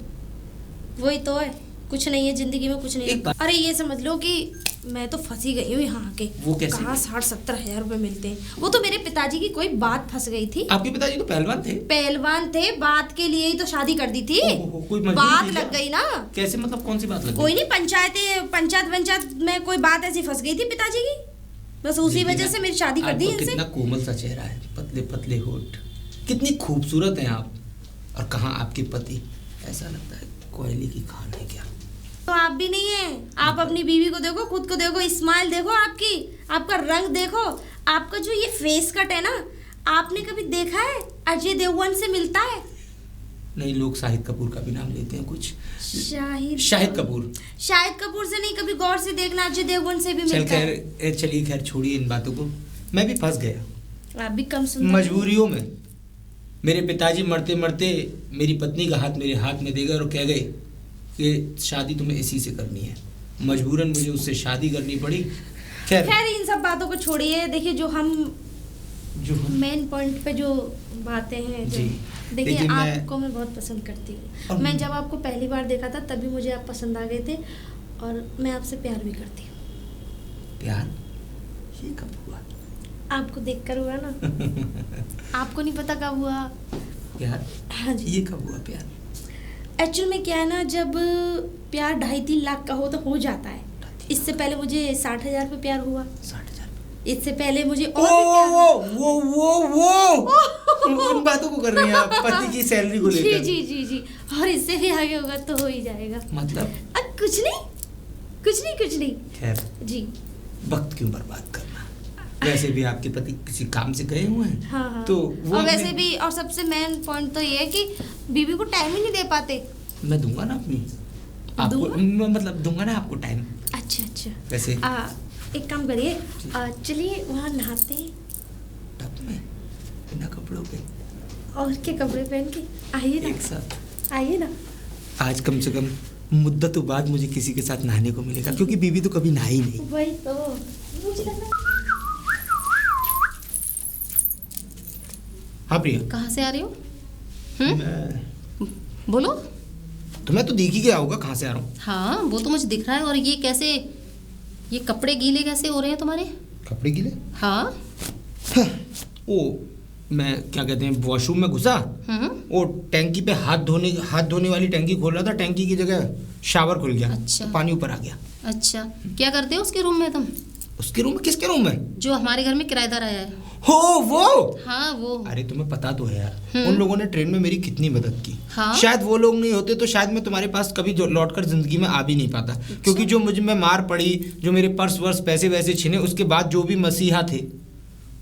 वही तो है। कुछ नहीं है जिंदगी में, कुछ नहीं
एक
है।
बात-
अरे ये समझ लो कि मैं तो फंसी गई हूँ यहाँ के।
वो कैसे?
कहाँ 60-70 हजार रुपए मिलते हैं? वो तो मेरे पिताजी की कोई बात फंस गई थी।
आपके पिताजी तो पहलवान थे।
पहलवान थे, बात के लिए ही तो शादी कर दी थी।
ओहो, कोई मजबूरी
बात
थी
लग
क्या?
गई ना।
कैसे, मतलब कौन सी बात लगी?
कोई नहीं, पंचायत पंचायत में कोई बात ऐसी फंस गई थी पिताजी की। बस उसी वजह से मेरी शादी कर दी
आपका
इनसे।
कितना कोमल सा चेहरा है, पतले पतले होठ, कितनी खूबसूरत हैं आप। और कहाँ आपके पति, ऐसा लगता है कोयले की खान है क्या।
तो आप भी नहीं है। आप अपनी बीवी को देखो, खुद को देखो, स्माइल देखो आपकी, आपका रंग देखो, आपका जो ये फेस कट है ना, आपने कभी देखा है अजय देवगन से मिलता है?
नहीं, लोग शाहिद कपूर का भी नाम लेते हैं कुछ।
शाहिद
कपूर।
शाहिद कपूर से नहीं, कभी गौर से देखना, अजय देवगन से भी मिलता है।
चलिए खैर छोड़िए इन बातों को। मैं भी फंस गया
आप भी कम सुनते
मजबूरियों में। मेरे पिताजी मरते मरते मेरी पत्नी का हाथ मेरे हाथ में दे गए और कह गए कि शादी तुम्हें इसी से करनी है। मजबूरन मुझे उससे शादी करनी पड़ी। खैर
इन सब बातों को छोड़िए। देखिए जो हम मेन पॉइंट पे जो बातें हैं, जो देखिए आपको मैं बहुत पसंद करती हूँ। मैं जब आपको पहली बार देखा था तभी मुझे आप पसंद आ गए थे, और मैं आपसे प्यार भी करती हूँ।
प्यार ये कब हुआ?
आपको देखकर हुआ ना। आपको नहीं पता कब हुआ
प्यार?
हाँ जी।
ये कब हुआ प्यार?
एक्चुअल में क्या है ना, जब प्यार 2.5-3 लाख का हो तो हो जाता है। इससे पहले मुझे 60,000 पे प्यार हुआ।
60,000?
इससे पहले मुझे और भी प्यार
वो उन बातों को कर रहे हैं आप, पति की सैलरी को लेकर।
जी। और इससे भी आगे होगा तो हो ही जाएगा।
मतलब
कुछ नहीं।
खैर
जी।
वक्त क्यों बर्बाद करना। वैसे भी आपके पति किसी काम से गए हुए हैं।
हाँ।
तो वो
और वैसे भी, और सबसे मेन पॉइंट तो ये है कि बीवी को टाइम ही नहीं दे पाते।
मैं दूंगा ना अपनी आपको, मतलब दूंगा ना आपको टाइम।
अच्छा।
वैसे
एक काम करिए, चलिए वहाँ नहाते हैं
टब में बिना कपड़ों के,
और के कपड़े पहन के आइए ना।
एक साथ
आइए ना।
आज कम से कम मुद्दतों बाद मुझे किसी के साथ नहाने को मिलेगा, क्योंकि बीवी तो कभी नहाई नहीं।
वही तो मुझे लगता है।
हाँ प्रिया।
कहाँ से आ रही हो? बोलो।
तुम्हें तो दिख ही गया होगा कहाँ से आ रहा हूँ।
हाँ वो तो मुझे दिख रहा है। और ये कैसे, ये कपड़े गीले कैसे हो रहे हैं तुम्हारे?
कपड़े गीले?
हाँ।
ओ मैं क्या कहते हैं, वॉशरूम में घुसा, वो टैंकी पे हाथ धोने वाली टैंकी खोल रहा था, टैंकी की जगह शावर खुल गया।
अच्छा।
तो पानी ऊपर आ गया।
अच्छा, क्या करते हो उसके रूम में तुम?
उसके रूम में? किसके रूम में?
जो हमारे घर में किराएदार आया है।
हो वो?
हाँ वो।
अरे तुम्हें पता तो है यार, उन लोगों ने ट्रेन में मेरी कितनी मदद की।
हाँ?
शायद वो लोग नहीं होते तो शायद मैं तुम्हारे पास कभी लौटकर जिंदगी में आ भी नहीं पाता।
अच्छा।
क्योंकि जो मुझ में मार पड़ी, जो मेरे पर्स वर्स पैसे वैसे छिने, उसके बाद जो भी मसीहा थे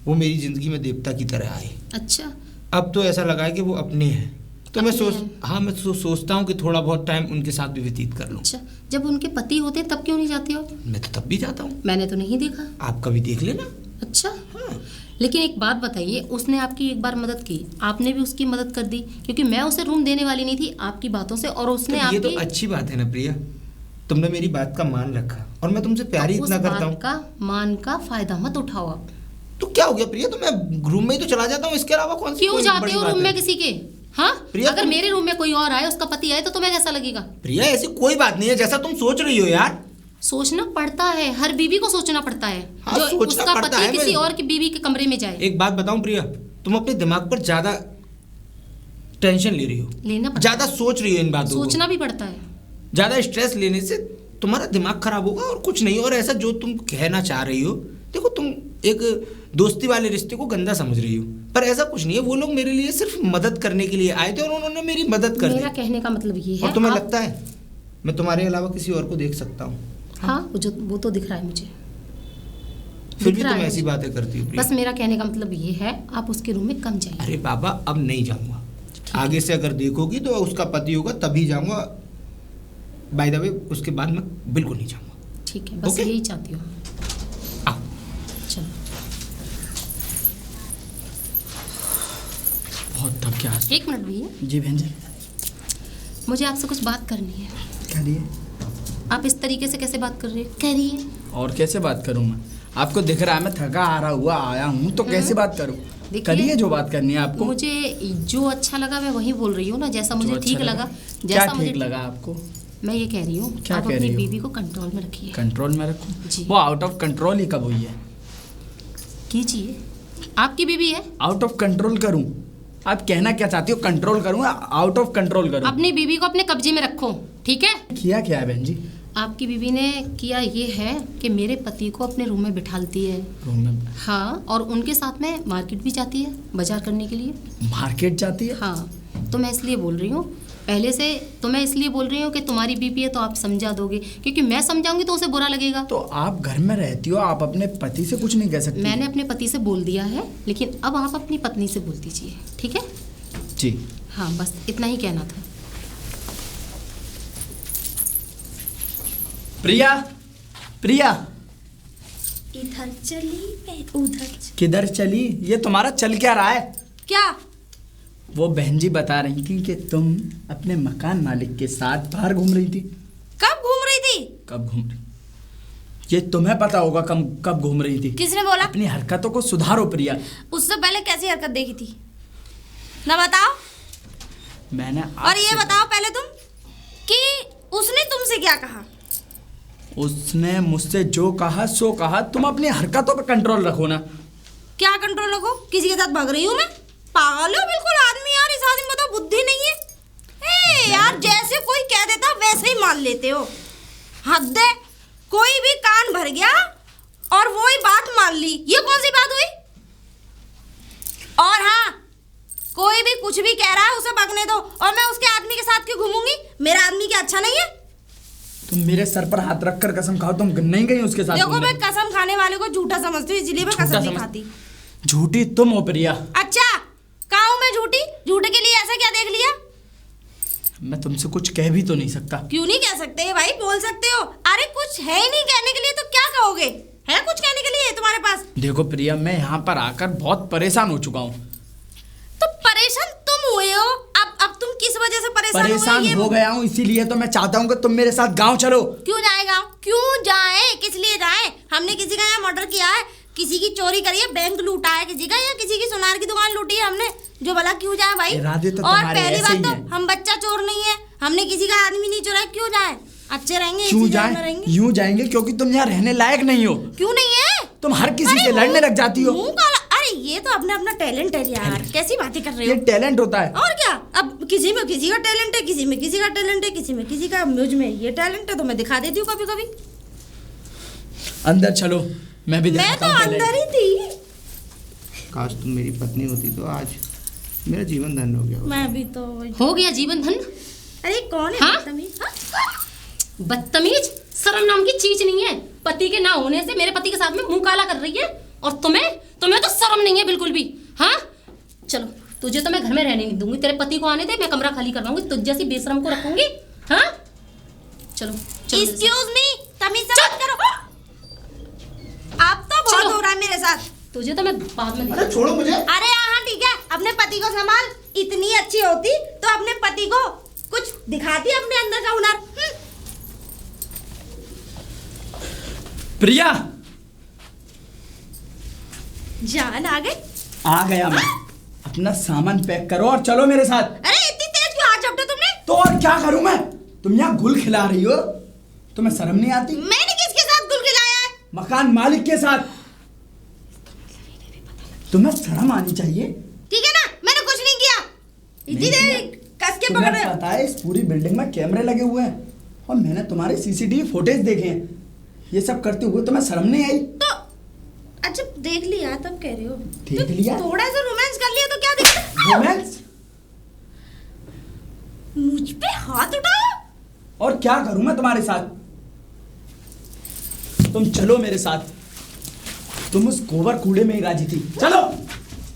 वो मेरी जिंदगी में देवता की तरह आए।
अच्छा।
अब तो ऐसा लगा है कि वो अपने हैं, तो मैं सोचता हूँ कि थोड़ा बहुत टाइम उनके साथ भी व्यतीत कर लूँ।
अच्छा, जब उनके पति होते तब क्यों नहीं जाते हो?
मैं तो तब भी जाता हूँ।
मैंने तो नहीं देखा।
आप कभी देख लेना।
अच्छा।
हाँ।
लेकिन एक बात बताइए, उसने आपकी एक बार मदद की, आपने भी उसकी मदद कर दी, क्योंकि मैं उसे रूम देने वाली नहीं थी आपकी बातों से, और उसने
तो ये तो
आपकी
अच्छी बात है ना प्रिया, तुमने मेरी बात का मान रखा, और मैं तुमसे प्यार ही इतना करता हूँ।
का मान का फायदा मत उठाओ आप।
तो क्या हो गया प्रिया, तो मैं रूम में ही तो चला जाता हूँ, इसके अलावा कौन सी
क्यों
कोई
जाते
बड़ी
हो
बात
रूम
है?
में किसी के? हाँ,
प्रिया,
अगर मेरे रूम में कोई और आए, उसका पति आए, तो तुम्हें कैसा लगेगा?
प्रिया ऐसी कोई बात नहीं है जैसा तुम सोच रही हो यार।
सोचना पड़ता है, हर बीवी को सोचना पड़ता है।
हाँ,
जो
सोचना
उसका
पड़ता
पति
है,
किसी और की बीवी के कमरे में जाए।
एक बात बताऊं प्रिया, तुम अपने दिमाग पर ज्यादा टेंशन ले रही हो,
लेना पड़ता
ज्यादा सोच रही हो इन बातों को।
सोचना भी पड़ता है।
ज्यादा स्ट्रेस लेने से तुम्हारा दिमाग खराब होगा और कुछ नहीं। और ऐसा जो तुम कहना चाह रही हो, देखो तुम एक दोस्ती वाले रिश्ते को गंदा समझ रही हो, पर ऐसा कुछ नहीं है। वो लोग मेरे लिए सिर्फ मदद करने के लिए आए थे और उन्होंने मेरी मदद कर दी।
मेरा कहने का मतलब ये है।
और तुम्हें लगता है मैं तुम्हारे अलावा किसी और को देख सकता हूँ?
हाँ, वो तो दिख रहा है मुझे।
फिर भी तुम ऐसी बातें करती हो।
बस मेरा कहने का मतलब ये है, आप उसके रूम में कम जाइए।
अरे बाबा, अब नहीं जाऊंगा। आगे से अगर देखोगी तो उसका पति होगा तभी जाऊंगा। बाय द वे, उसके बाद मैं बिल्कुल नहीं जाऊंगा।
ठीक है, बस
Okay?
यही चाहती हूँ।
आओ।
चलो।
बहुत थक गया आज।
एक मिनट भैया,
जी बहन जी।
मुझे आपसे कुछ बात करनी है।
करिए।
आप इस तरीके से कैसे बात कर रहे हो? करिए।
और कैसे बात करूं मैं? आपको दिख रहा है मैं थका हारा हुआ आया हूँ, तो कैसे बात करूं?
देखिए,
करिए जो बात करनी है आपको।
मुझे जो अच्छा लगा मैं वही बोल रही हूँ ना, जैसा मुझे
जो अच्छा
ठीक लगा।
क्या
जैसा मुझे
ठीक लगा आपको?
मैं ये कह रही हूँ,
क्या
आप
कह
अपनी
रही हो?
बीवी को कंट्रोल में रखिए।
कंट्रोल में रखूं?
जी।
वो आउट ऑफ कंट्रोल ही कब हुई है?
कीजिए। आपकी बीवी है।
आउट ऑफ कंट्रोल करूं? आप कहना क्या चाहती हो? कंट्रोल करूं या आउट ऑफ कंट्रोल करूं?
अपनी बीवी को अपने कब्जे में रखो, ठीक है?
किया क्या है बहन जी?
आपकी बीवी ने किया ये है कि मेरे पति को अपने रूम में बिठालती है।
रूम में?
हाँ, और उनके साथ में मार्केट भी जाती है बाजार करने के लिए।
मार्केट जाती है?
हाँ, तो मैं इसलिए बोल रही हूँ, पहले से तो मैं इसलिए बोल रही हूँ कि तुम्हारी बीवी है तो आप समझा दोगे, क्योंकि मैं समझाऊंगी तो उसे बुरा लगेगा।
तो आप घर में रहती हो, आप अपने पति से कुछ नहीं कह सकती?
मैंने अपने पति से बोल दिया है, लेकिन अब आप अपनी पत्नी से बोल दीजिए, ठीक है?
जी
हाँ, बस इतना ही कहना था।
प्रिया, प्रिया
इधर चली मैं उधर
किधर चली? ये तुम्हारा चल क्या रहा है?
क्या?
वो बहन जी बता रही थी कि तुम अपने मकान मालिक के साथ बाहर घूम रही थी।
कब घूम रही थी?
कब घूम रही? ये तुम्हें पता होगा कब घूम रही थी।
किसने बोला?
अपनी हरकतों को सुधारो प्रिया।
उससे पहले कैसी हरकत देखी थी ना, बताओ।
मैंने
और ये बताओ पहले तुम कि उसने तुमसे क्या कहा?
उसने मुझसे जो कहा सो कहा। तुम अपनी हरकतों पर कंट्रोल रखो ना।
क्या कंट्रोल रखो? किसी के साथ भाग रही हूँ मैं? पागल हो बिल्कुल आदमी यार, इस आदमी में तो बुद्धि नहीं है। ए यार, जैसे कोई कह देता वैसे ही मान लेते हो। हद है, कोई भी कान भर गया और वो ही बात मान ली, ये कौन सी बात हुई? और हाँ, कोई भी कुछ भी कह रहा है उसे भगने दो, और मैं उसके आदमी के साथ क्यों घूमूंगी? मेरा आदमी क्या अच्छा नहीं है?
तुम मेरे सर पर हाथ रखकर कसम खाओ, तुम नहीं गई उसके साथ?
देखो, मैं कसम खाने वाले को झूठा समझती हूँ, इसलिए मैं कसम नहीं खाती।
झूठी तुम हो प्रिया।
अच्छा, कहाँ हूँ मैं झूठी? झूठे के लिए ऐसा क्या देख लिया?
मैं तुमसे कुछ कह भी तो नहीं सकता।
क्यों नहीं कह सकते भाई? बोल सकते हो। अरे कुछ है ही नहीं कहने के लिए तो क्या कहोगे? है कुछ कहने के लिए तुम्हारे पास?
देखो प्रिया, मैं यहाँ पर आकर बहुत परेशान हो चुका हूँ।
तो परेशान तुम हुए हो। अब तुम किस वजह से परेशान
हो गया हूँ, इसीलिए तो मैं चाहता हूँ कि तुम मेरे साथ गाँव चलो।
क्यों जाए गाँव? क्यों जाए? किस लिए जाए? हमने किसी का यहाँ मर्डर किया है, किसी की चोरी करी है, बैंक लूटा है किसी का, या किसी की सुनार की दुकान लूटी है हमने, जो भला क्यों जाए भाई? और पहली बात तो हम बच्चा चोर नहीं है, हमने किसी का आदमी नहीं चोरा, क्यों जाए? अच्छे रहेंगे,
क्यों जाए? यूं जाएंगे क्योंकि तुम यहाँ रहने लायक नहीं हो।
क्यों नहीं है?
तुम हर किसी से लड़ने लग जाती हो।
अरे ये तो अपना अपना टैलेंट है यार, कैसी बातें कर रहे हो?
ये टैलेंट होता है
और क्या? अब किसी में किसी का टैलेंट है, किसी में किसी का टैलेंट है, किसी में किसी का, मुझ में ये टैलेंट है तो मैं दिखा देती हूँ कभी कभी।
अंदर चलो, मैं भी
मैं तो अंदर ही थी।
काश तुम मेरी पत्नी होती तो आज मेरा जीवन धन्य हो गया।
मैं भी तो
हो गया जीवन धन।
अरे कौन है
हाँ?
बदतमीज?
बदतमीज, शर्म नाम की चीज नहीं है। पति के ना होने से मेरे पति के साथ में मुंह काला कर रही है, और तुम्हें तो शर्म नहीं है बिल्कुल भी। हाँ, चलो, तुझे तो मैं घर में रहने नहीं दूंगी, तेरे पति को आने दे, मैं कमरा खाली करवाऊंगी, तुझ जैसी बेशरम को रखूंगी। हाँ, चलो
एक्सक्यूज मी, तमीज से बात करो। आप तो बहुत हो रहा है मेरे साथ।
तुझे तो मैं बाद में।
अरे छोड़ो मुझे।
अरे हाँ ठीक है, अपने पति को संभाल। इतनी अच्छी होती तो अपने पति को कुछ दिखाती अपने अंदर का हुनर।
प्रिया,
जान आ गई?
आ गया मैं। अपना सामान पैक करो और चलो मेरे साथ।
अरे इतनी तेज क्यों हाथ झपटे तुमने?
तो और क्या करूं मैं? तुम यहाँ गुल खिला रही हो, तुम्हें शर्म नहीं आती?
मैंने किसके साथ गुल खिलाया है?
मकान मालिक के साथ। तुम्हें शर्म आनी चाहिए।
ठीक है ना, मैंने कुछ नहीं किया। इतनी देर कस के पकड़ रहे हो।
पता है इस पूरी बिल्डिंग में कैमरे लगे हुए हैं और मैंने तुम्हारे सीसीटीवी फुटेज देखे हैं। ये सब करते हुए तुम्हें शर्म नहीं आई?
तो अच्छा देख लिया तब कह रहे हो?
देख लिया?
थोड़ा सा रोमांस कर लिया तो क्या दिक्कत?
रोमांस?
मुझ पे हाथ उठाया?
और क्या करूं मैं तुम्हारे साथ? तुम चलो मेरे साथ। तुम उस गोबर कूड़े में ही राजी थी। चलो।